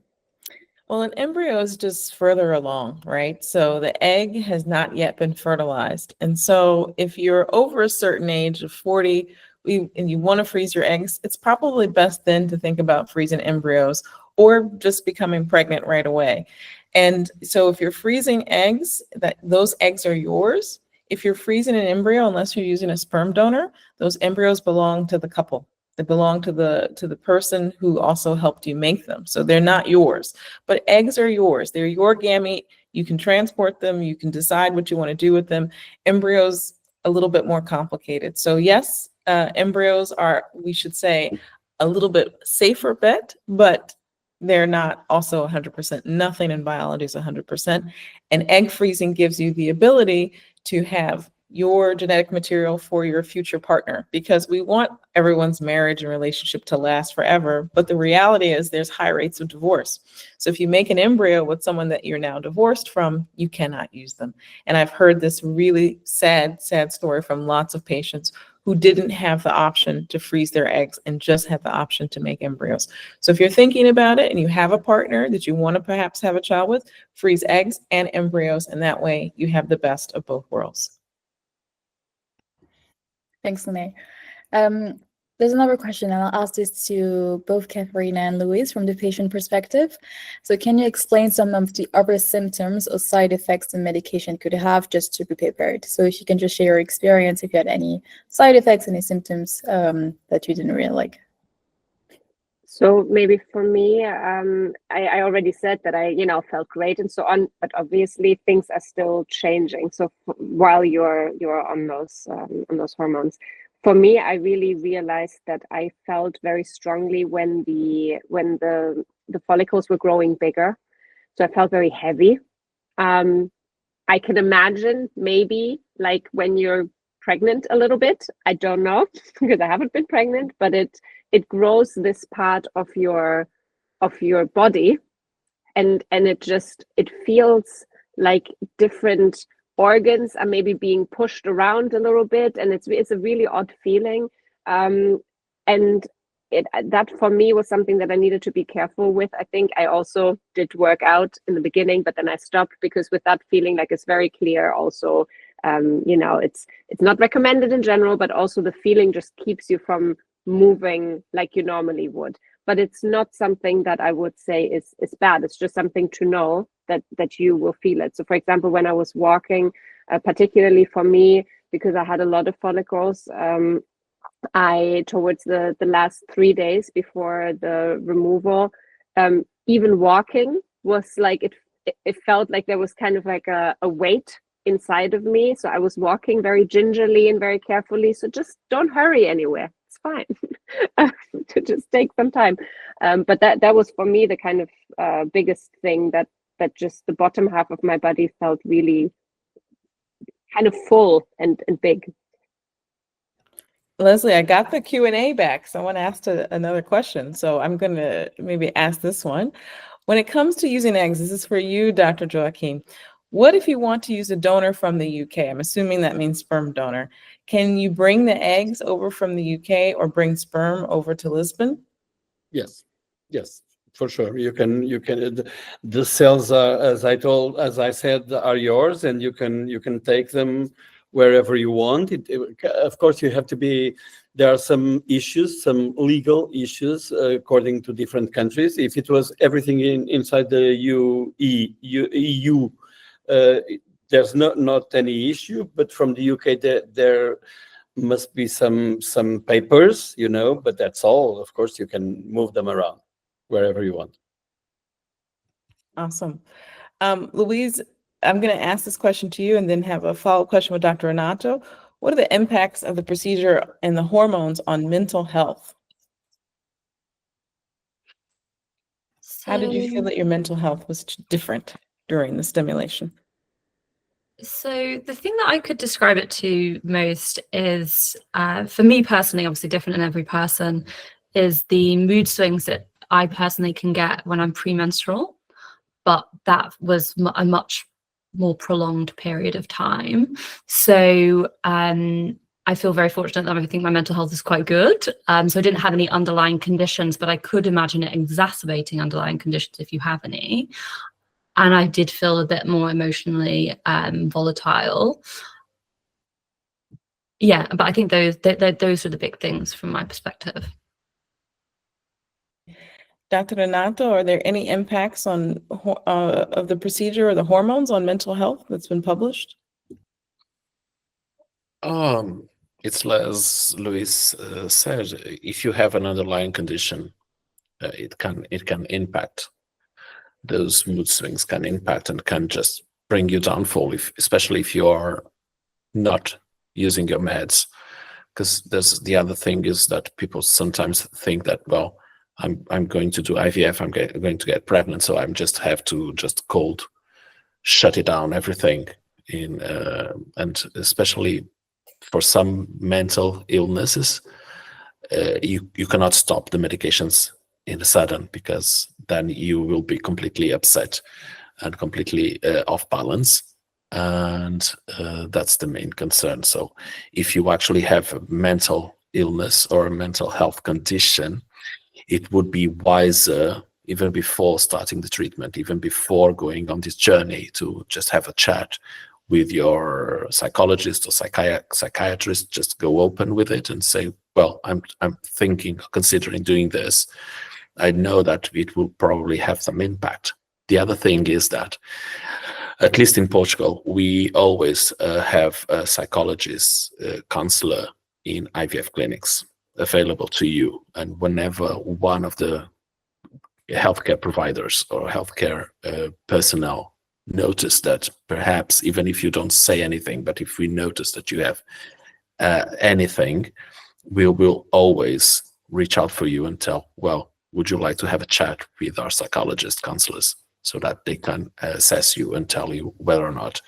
Speaker 2: Well, an embryo is just further along, right? So the egg has not yet been fertilized. And so if you're over a certain age of 40 and you want to freeze your eggs, it's probably best then to think about freezing embryos or just becoming pregnant right away. And so if you're freezing eggs, those eggs are yours. If you're freezing an embryo, unless you're using a sperm donor, those embryos belong to the couple. They belong to the person who also helped you make them. So they're not yours, but eggs are yours. They're your gamete. You can transport them. You can decide what you want to do with them. Embryos, a little bit more complicated. So yes, embryos are, we should say, a little bit safer bet, but they're not also 100%. Nothing in biology is 100%. And egg freezing gives you the ability to have your genetic material for your future partner, because we want everyone's marriage and relationship to last forever. But the reality is there's high rates of divorce. So if you make an embryo with someone that you're now divorced from, you cannot use them. And I've heard this really sad story from lots of patients who didn't have the option to freeze their eggs and just had the option to make embryos. So if you're thinking about it and you have a partner that you want to perhaps have a child with, freeze eggs and embryos, and that way you have the best of both worlds.
Speaker 1: Thanks, Linnea. There's another question, and I'll ask this to both Katharina and Louise from the patient perspective. So can you explain some of the other symptoms or side effects the medication could have, just to be prepared? So if you can just share your experience, if you had any side effects, any symptoms that you didn't really like.
Speaker 5: So maybe for me, I already said that I, felt great and so on, but obviously things are still changing. So while you're on those hormones, for me, I really realized that I felt very strongly when the follicles were growing bigger. So I felt very heavy. I can imagine maybe like when you're pregnant a little bit. I don't know because I haven't been pregnant, but it grows this part of your body, and it feels like different organs are maybe being pushed around a little bit, and it's a really odd feeling. And that for me was something that I needed to be careful with. I think I also did work out in the beginning, but then I stopped because with that feeling, like it's very clear also, it's not recommended in general, but also the feeling just keeps you from moving like you normally would. But it's not something that I would say is bad. It's just something to know that you will feel it. So for example, when I was walking, particularly for me, because I had a lot of follicles, I towards the last 3 days before the removal, even walking was like it felt like there was kind of like a weight inside of me. So I was walking very gingerly and very carefully. So just don't hurry anywhere. It's fine to just take some time. But that was for me the kind of biggest thing, that just the bottom half of my body felt really kind of full and big.
Speaker 2: Leslie, I got the Q&A back. Someone asked another question, so I'm going to maybe ask this one. When it comes to using eggs, this is for you, Dr. Joachim. What if you want to use a donor from the UK? I'm assuming that means sperm donor. Can you bring the eggs over from the UK or bring sperm over to Lisbon?
Speaker 4: Yes, for sure. You can. The cells are, as I said, are yours, and you can take them wherever you want. Of course, you have to be. There are some issues, some legal issues, according to different countries. If it was everything inside the EU, there's not any issue. But from the UK, there must be some papers, but that's all. Of course, you can move them around wherever you want.
Speaker 2: Awesome. Louise, I'm going to ask this question to you and then have a follow-up question with Dr. Renato. What are the impacts of the procedure and the hormones on mental health? How did you feel that your mental health was different during the stimulation?
Speaker 6: So the thing that I could describe it to most is, for me personally, obviously different in every person, is the mood swings that I personally can get when I'm premenstrual, but that was a much more prolonged period of time. So I feel very fortunate that I think my mental health is quite good. So I didn't have any underlying conditions, but I could imagine it exacerbating underlying conditions if you have any. And I did feel a bit more emotionally volatile. Yeah, but I think those are the big things from my perspective.
Speaker 2: Dr. Renato, are there any impacts on of the procedure or the hormones on mental health that's been published?
Speaker 3: It's as Luis said, if you have an underlying condition, it can impact. Those mood swings can impact and can just bring you downfall, especially if you are not using your meds. Because there's the other thing is that people sometimes think that, well, I'm going to do IVF, I'm going to get pregnant, so I just have to cold shut it down, everything. And especially for some mental illnesses, you cannot stop the medications in a sudden, because then you will be completely upset and completely off balance. And that's the main concern. So if you actually have a mental illness or a mental health condition, it would be wiser, even before starting the treatment, even before going on this journey, to just have a chat with your psychologist or psychiatrist. Just go open with it and say, well, I'm considering doing this. I know that it will probably have some impact. The other thing is that, at least in Portugal, we always have a psychologist, counselor in IVF clinics. available to you. And whenever one of the healthcare providers or healthcare personnel notice that, perhaps even if you don't say anything, but if we notice that you have anything, we will always reach out for you and tell, well, would you like to have a chat with our psychologist counselors, so that they can assess you and tell you whether or not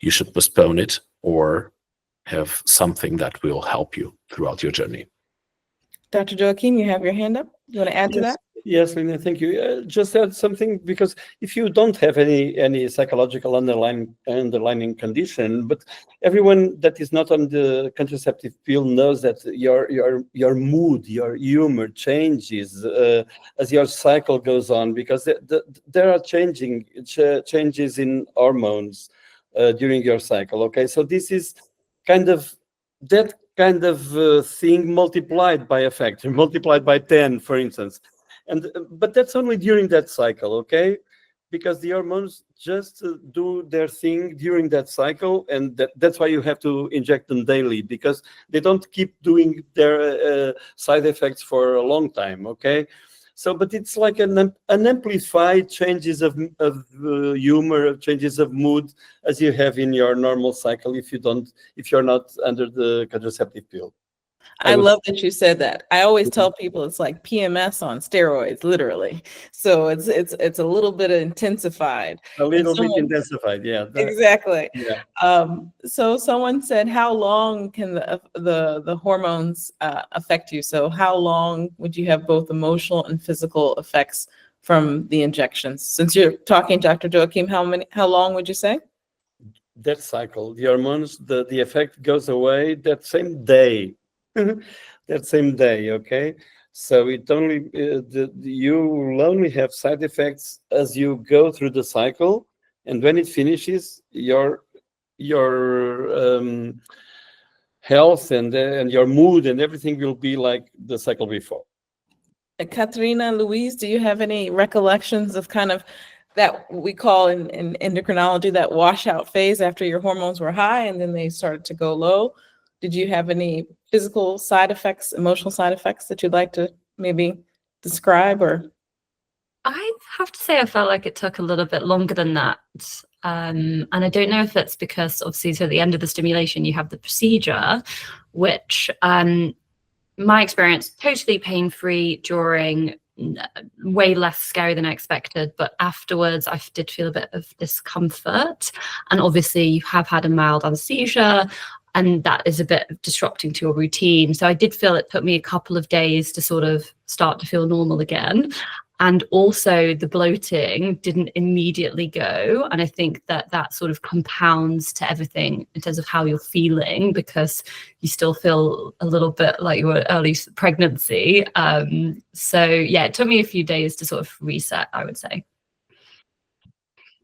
Speaker 3: you should postpone it or have something that will help you throughout your journey.
Speaker 2: Dr. Joachim, you have your hand up. You want to add to that?
Speaker 4: Yes, Lina, thank you. Just add something, because if you don't have any psychological underlying condition, but everyone that is not on the contraceptive pill knows that your mood, your humor changes as your cycle goes on, because there are changes in hormones during your cycle. Okay, so this is kind of that kind of thing multiplied by a factor, multiplied by 10, for instance. But that's only during that cycle, okay? Because the hormones just do their thing during that cycle, and that's why you have to inject them daily, because they don't keep doing their side effects for a long time, okay? So, but it's like an amplified changes of humor, changes of mood, as you have in your normal cycle if you're not under the contraceptive pill.
Speaker 2: I love that you said that. I always tell people it's like PMS on steroids, literally. So it's a little bit intensified.
Speaker 4: A little bit intensified, yeah.
Speaker 2: Exactly.
Speaker 4: Yeah.
Speaker 2: So someone said, how long can the hormones affect you? So how long would you have both emotional and physical effects from the injections? Since you're talking, Dr. Joachim, how long would you say?
Speaker 4: That cycle, the hormones, the effect goes away that same day. That same day, okay? So it only you will only have side effects as you go through the cycle, and when it finishes, your health and your mood and everything will be like the cycle before.
Speaker 2: Katerina, Louise, do you have any recollections of kind of that we call in endocrinology that washout phase after your hormones were high and then they started to go low? Did you have any physical side effects, emotional side effects that you'd like to maybe describe? Or
Speaker 6: I have to say I felt like it took a little bit longer than that. And I don't know if it's because obviously so at the end of the stimulation you have the procedure, which my experience, totally pain-free during, way less scary than I expected, but afterwards I did feel a bit of discomfort. And obviously you have had a mild anesthesia, and that is a bit disrupting to your routine. So I did feel it took me a couple of days to sort of start to feel normal again. And also the bloating didn't immediately go. And I think that sort of compounds to everything in terms of how you're feeling, because you still feel a little bit like you were early pregnancy. So yeah, it took me a few days to sort of reset, I would say.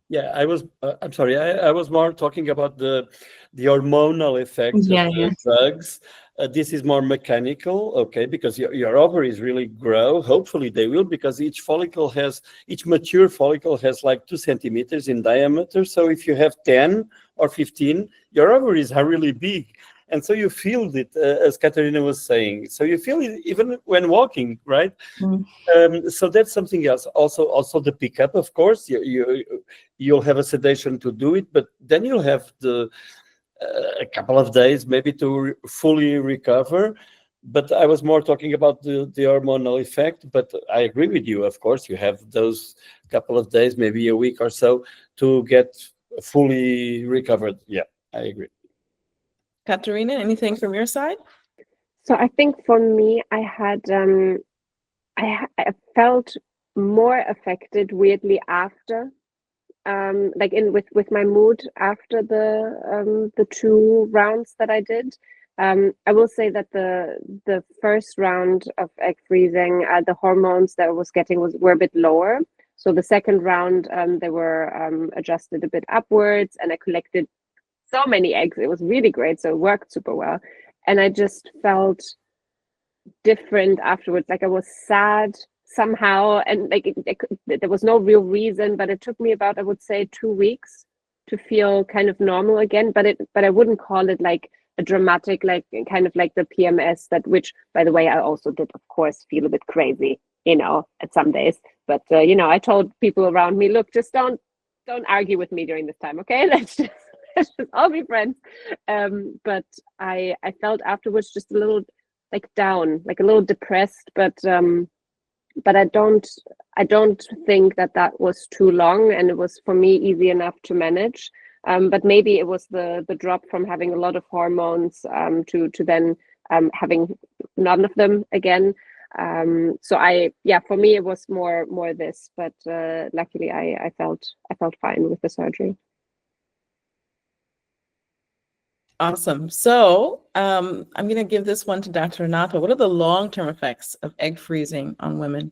Speaker 4: Yeah, I'm sorry. I was more talking about the hormonal effects of the drugs. This is more mechanical, okay? Because your ovaries really grow. Hopefully they will, because each mature follicle has like 2 centimeters in diameter. So if you have 10 or 15, your ovaries are really big. And so you feel it, as Katerina was saying. So you feel it even when walking, right? So that's something else. Also the pickup, of course. You'll have a sedation to do it, but then you'll have a couple of days maybe to fully recover. But I was more talking about the hormonal effect. But I agree with you. Of course, you have those couple of days, maybe a week or so, to get fully recovered. Yeah, I agree.
Speaker 2: Katerina, anything from your side?
Speaker 5: So I think for me, I felt more affected weirdly after, like with my mood after the 2 rounds that I did. I will say that the first round of egg freezing, the hormones that I was getting were a bit lower. So the second round, they were adjusted a bit upwards, and I collected so many eggs. It was really great. So it worked super well. And I just felt different afterwards. Like I was sad somehow, and like there was no real reason, but it took me about, I would say, 2 weeks to feel kind of normal again. But I wouldn't call it like dramatic, like kind of like the PMS, that, which by the way I also did of course feel a bit crazy, at some days. But I told people around me, look, just don't argue with me during this time, okay? Let's just all be friends. But I felt afterwards just a little like down, like a little depressed, but I don't think that was too long, and it was for me easy enough to manage. But maybe it was the drop from having a lot of hormones to then having none of them again. So for me it was more this, but luckily I felt fine with the surgery.
Speaker 2: Awesome. So I'm going to give this one to Dr. Renato. What are the long-term effects of egg freezing on women?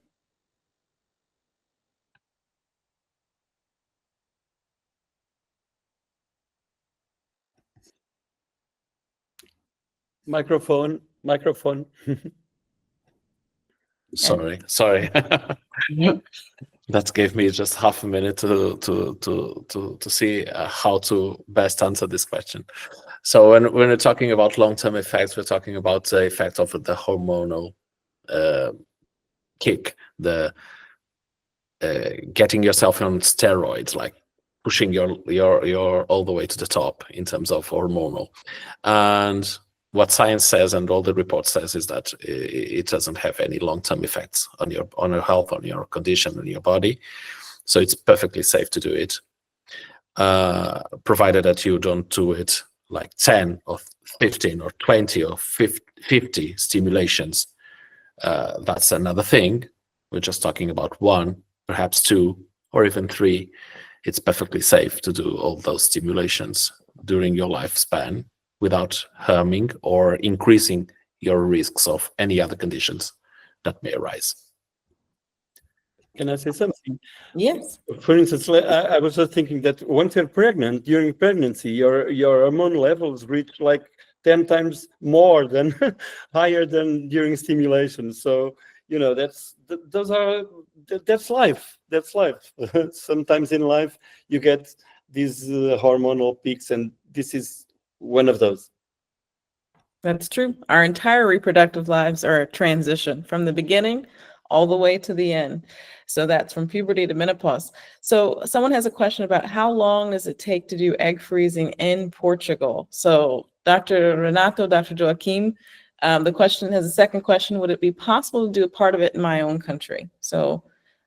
Speaker 4: Microphone.
Speaker 3: Sorry. That gave me just half a minute to see how to best answer this question. So when we're talking about long-term effects, we're talking about the effect of the hormonal kick, the getting yourself on steroids, like pushing your all the way to the top in terms of hormonal. And what science says and all the reports says is that it doesn't have any long-term effects on your health, on your condition, on your body. So it's perfectly safe to do it, provided that you don't do it like 10 or 15 or 20 or 50 stimulations. That's another thing. We're just talking about 1, perhaps 2, or even 3. It's perfectly safe to do all those stimulations during your lifespan without harming or increasing your risks of any other conditions that may arise.
Speaker 4: Can I say something?
Speaker 2: Yes.
Speaker 4: For instance, I was just thinking that once you're pregnant, during pregnancy, your hormone levels reach like 10 times more than higher than during stimulation. So, that's life. That's life. Sometimes in life, you get these hormonal peaks, and this is one of those.
Speaker 2: That's true. Our entire reproductive lives are a transition from the beginning all the way to the end. So that's from puberty to menopause. So someone has a question about how long does it take to do egg freezing in Portugal? So Dr. Renato, Dr. Joaquim, the question has a second question. Would it be possible to do a part of it in my own country? So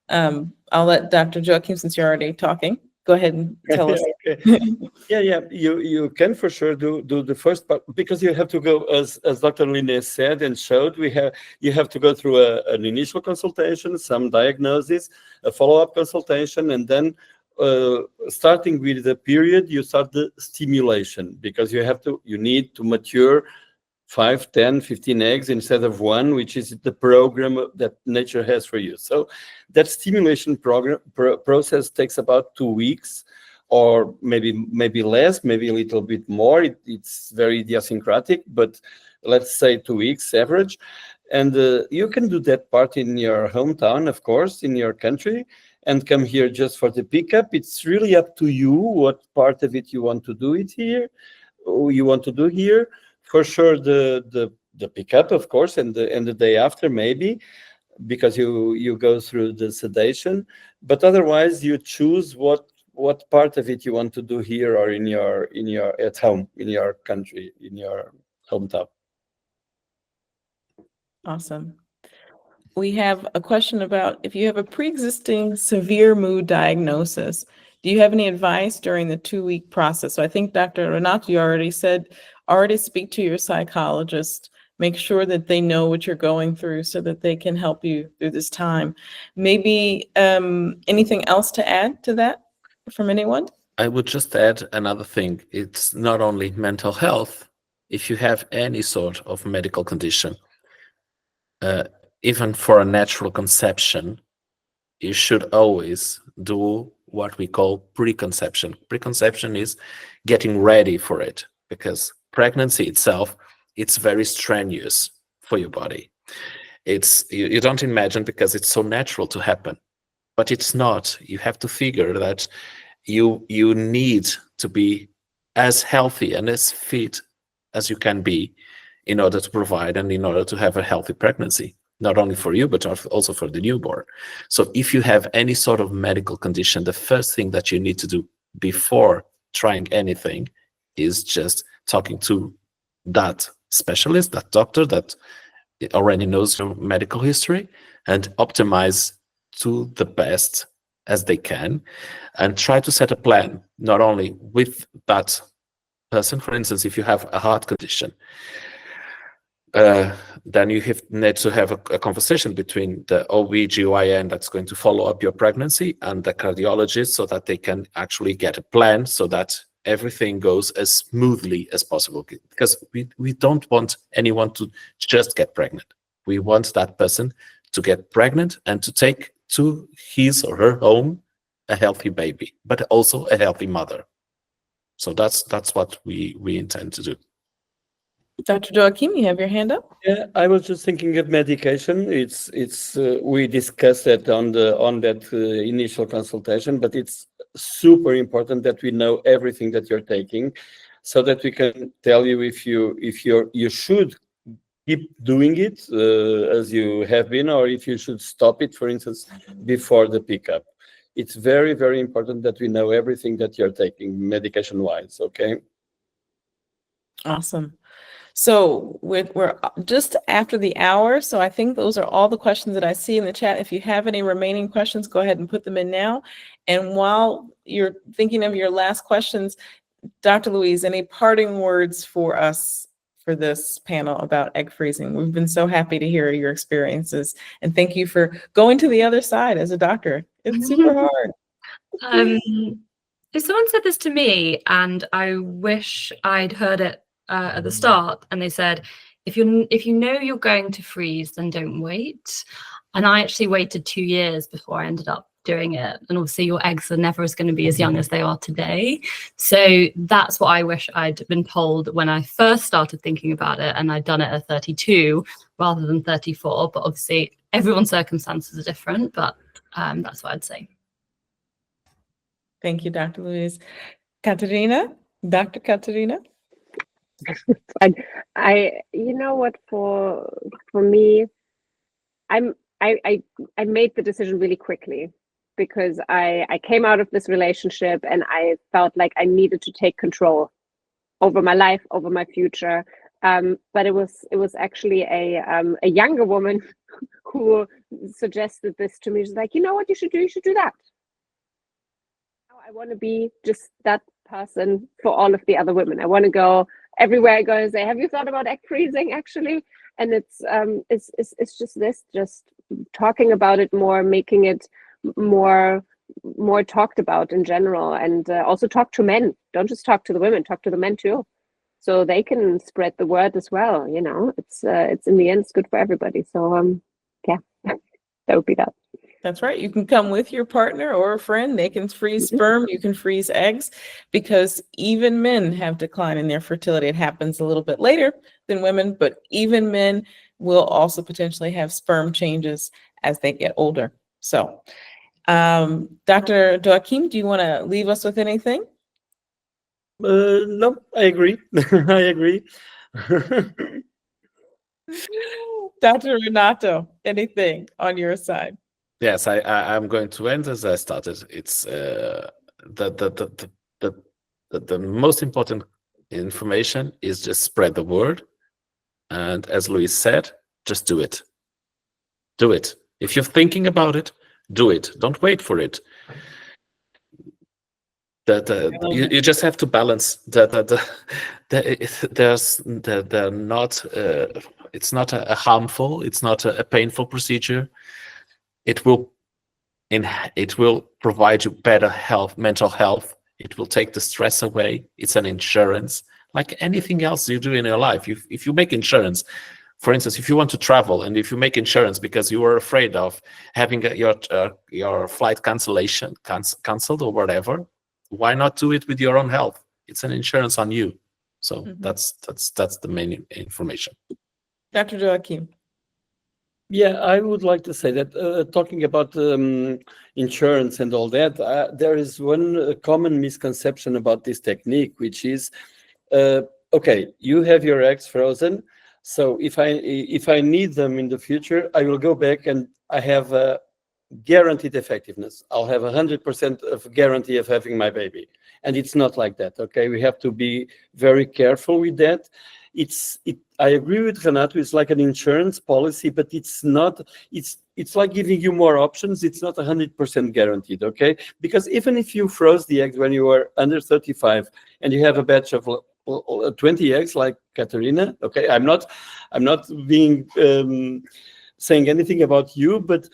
Speaker 2: I'll let Dr. Joaquim, since you're already talking, go ahead and tell us.
Speaker 4: Okay. Yeah. You can for sure do the first part, because you have to go, as Dr. Linné said and showed, you have to go through an initial consultation, some diagnosis, a follow-up consultation, and then starting with the period, you start the stimulation, because you need to mature 5, 10, 15 eggs instead of 1, which is the program that nature has for you. So that stimulation process takes about 2 weeks, or maybe less, maybe a little bit more. It's very idiosyncratic, but let's say 2 weeks average. And you can do that part in your hometown, of course, in your country, and come here just for the pickup. It's really up to you what part of it you want to do it here, or you want to do here. For sure, the pickup, of course, and the day after, maybe, because you go through the sedation. But otherwise, you choose what part of it you want to do here, or in your at home, in your country, in your hometown.
Speaker 2: Awesome. We have a question about if you have a pre-existing severe mood diagnosis, do you have any advice during the 2-week process? So I think Dr. Renato, you already said, speak to your psychologist, make sure that they know what you're going through so that they can help you through this time. Maybe anything else to add to that from anyone?
Speaker 3: I would just add another thing. It's not only mental health. If you have any sort of medical condition, even for a natural conception, you should always do what we call preconception. Preconception is getting ready for it, because pregnancy itself, it's very strenuous for your body. It's you don't imagine, because it's so natural to happen, but it's not. You have to figure that you need to be as healthy and as fit as you can be in order to provide and in order to have a healthy pregnancy, not only for you, but also for the newborn. So if you have any sort of medical condition, the first thing that you need to do before trying anything is just talking to that specialist, that doctor that already knows your medical history, and optimize to the best as they can, and try to set a plan, not only with that person. For instance, if you have a heart condition, then you need to have a conversation between the OB/GYN that's going to follow up your pregnancy and the cardiologist, so that they can actually get a plan so that everything goes as smoothly as possible. Because we don't want anyone to just get pregnant. We want that person to get pregnant and to take to his or her home a healthy baby, but also a healthy mother. So that's what we intend to do.
Speaker 2: Dr. Joachim, you have your hand up?
Speaker 4: Yeah, I was just thinking of medication. It's we discussed it on that initial consultation, but it's super important that we know everything that you're taking, so that we can tell you if you should keep doing it as you have been, or if you should stop it, for instance, before the pickup. It's very, very important that we know everything that you're taking medication-wise. Okay.
Speaker 2: Awesome. So we're just after the hour, so I think those are all the questions that I see in the chat. If you have any remaining questions, go ahead and put them in now. And while you're thinking of your last questions, Dr. Louise, any parting words for us for this panel about egg freezing? We've been so happy to hear your experiences, and thank you for going to the other side as a doctor. It's super hard.
Speaker 6: So someone said this to me, and I wish I'd heard it at the start, and they said, if you know you're going to freeze, then don't wait. And I actually waited 2 years before I ended up doing it. And obviously your eggs are never going to be as young as they are today. So that's what I wish I'd been told when I first started thinking about it, and I'd done it at 32 rather than 34. But obviously everyone's circumstances are different, but that's what I'd say.
Speaker 2: Thank you, Dr. Louise. Katerina, Dr. Katerina?
Speaker 5: I you know what, for me, I made the decision really quickly, because I came out of this relationship and I felt like I needed to take control over my life, over my future. But it was actually a younger woman who suggested this to me. She's like, you know what you should do? You should do that. I want to be just that person for all of the other women. I want to go everywhere I go and say, have you thought about egg freezing actually? And it's just this, just talking about it more, making it more talked about in general, and also talk to men. Don't just talk to the women, talk to the men too, so they can spread the word as well. You know, it's in the end, it's good for everybody. So yeah, that would be that.
Speaker 2: That's right. You can come with your partner or a friend. They can freeze sperm. You can freeze eggs, because even men have decline in their fertility. It happens a little bit later than women, but even men will also potentially have sperm changes as they get older. So, Dr. Joachim, do you want to leave us with anything?
Speaker 4: No, I agree. I agree.
Speaker 3: Dr. Renato, anything on your side? Yes, I'm going to end as I started. It's the most important information is just spread the word, and as Louise said, just do it. Do it. If you're thinking about it, do it. Don't wait for it. You just have to balance they're not. It's not a harmful. It's not a painful procedure. It will provide you better health, mental health. It will take the stress away. It's an insurance, like anything else you do in your life. If you make insurance, for instance, if you want to travel and if you make insurance because you are afraid of having your flight canceled or whatever, why not do it with your own health? It's an insurance on you. So that's the main information.
Speaker 2: Dr. Joachim.
Speaker 4: Yeah, I would like to say that talking about insurance and all that, there is one common misconception about this technique, which is okay, you have your eggs frozen. So if I need them in the future, I will go back and I have a guaranteed effectiveness. I'll have 100% of guarantee of having my baby. And it's not like that, okay? We have to be very careful with that. I agree with Renato, it's like an insurance policy, but it's not, it's like giving you more options. It's not 100% guaranteed, okay? Because even if you froze the eggs when you were under 35 and you have a batch of 20 eggs like Katerina, okay? I'm not being saying anything about you, but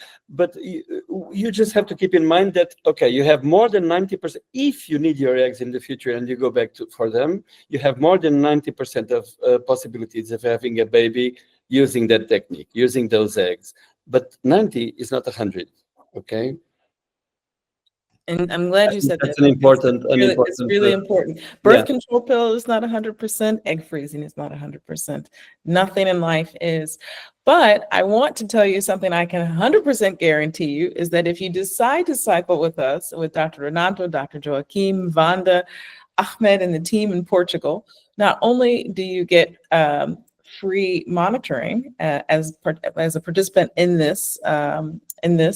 Speaker 4: you just have to keep in mind that, okay, you have more than 90%. If you need your eggs in the future and you go back for them, you have more than 90% of possibilities of having a baby using that technique, using those eggs. But 90 is not 100, okay?
Speaker 2: And I'm glad you said
Speaker 4: That's
Speaker 2: that.
Speaker 4: an important,
Speaker 2: It's really important. Birth control pill is not 100%. Egg freezing is not 100%. Nothing in life is. But I want to tell you something I can 100% guarantee you is that if you decide to cycle with us, with Dr. Renato, Dr. Joaquim, Vanda, Ahmed, and the team in Portugal, not only do you get free monitoring as a participant in this.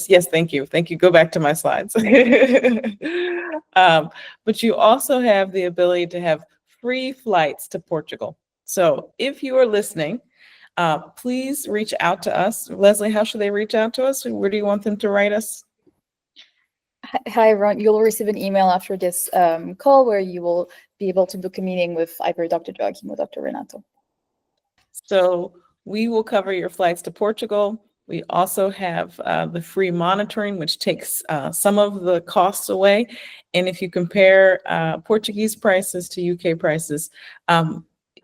Speaker 2: Yes, thank you. Go back to my slides. But you also have the ability to have free flights to Portugal. So if you are listening, please reach out to us. Leslie, how should they reach out to us? Where do you want them to write us?
Speaker 1: Hi, everyone. You'll receive an email after this call where you will be able to book a meeting with either Dr. Joaquim or Dr. Renato.
Speaker 2: So we will cover your flights to Portugal. We also have the free monitoring, which takes some of the costs away. And if you compare Portuguese prices to UK prices,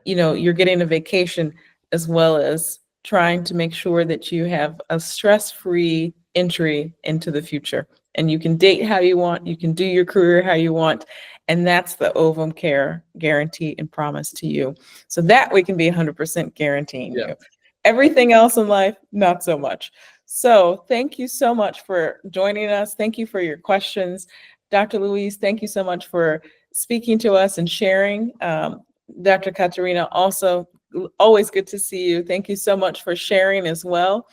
Speaker 2: you're getting a vacation as well as trying to make sure that you have a stress-free entry into the future. And you can date how you want, you can do your career how you want, and that's the Ovom Care guarantee and promise to you. So that we can be 100% guaranteeing you. Everything else in life, not so much. So thank you so much for joining us. Thank you for your questions. Dr. Louise, thank you so much for speaking to us and sharing. Dr. Katerina, also always good to see you. Thank you so much for sharing as well.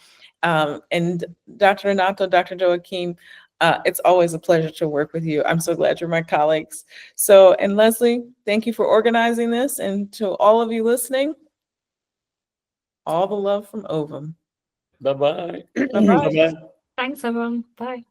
Speaker 2: And Dr. Renato, Dr. Joaquim, it's always a pleasure to work with you. I'm so glad you're my colleagues. So, and Leslie, thank you for organizing this. And to all of you listening, all the love from Ovum.
Speaker 4: Bye-bye.
Speaker 2: Bye-bye.
Speaker 4: Bye-bye.
Speaker 6: Thanks, everyone. Bye.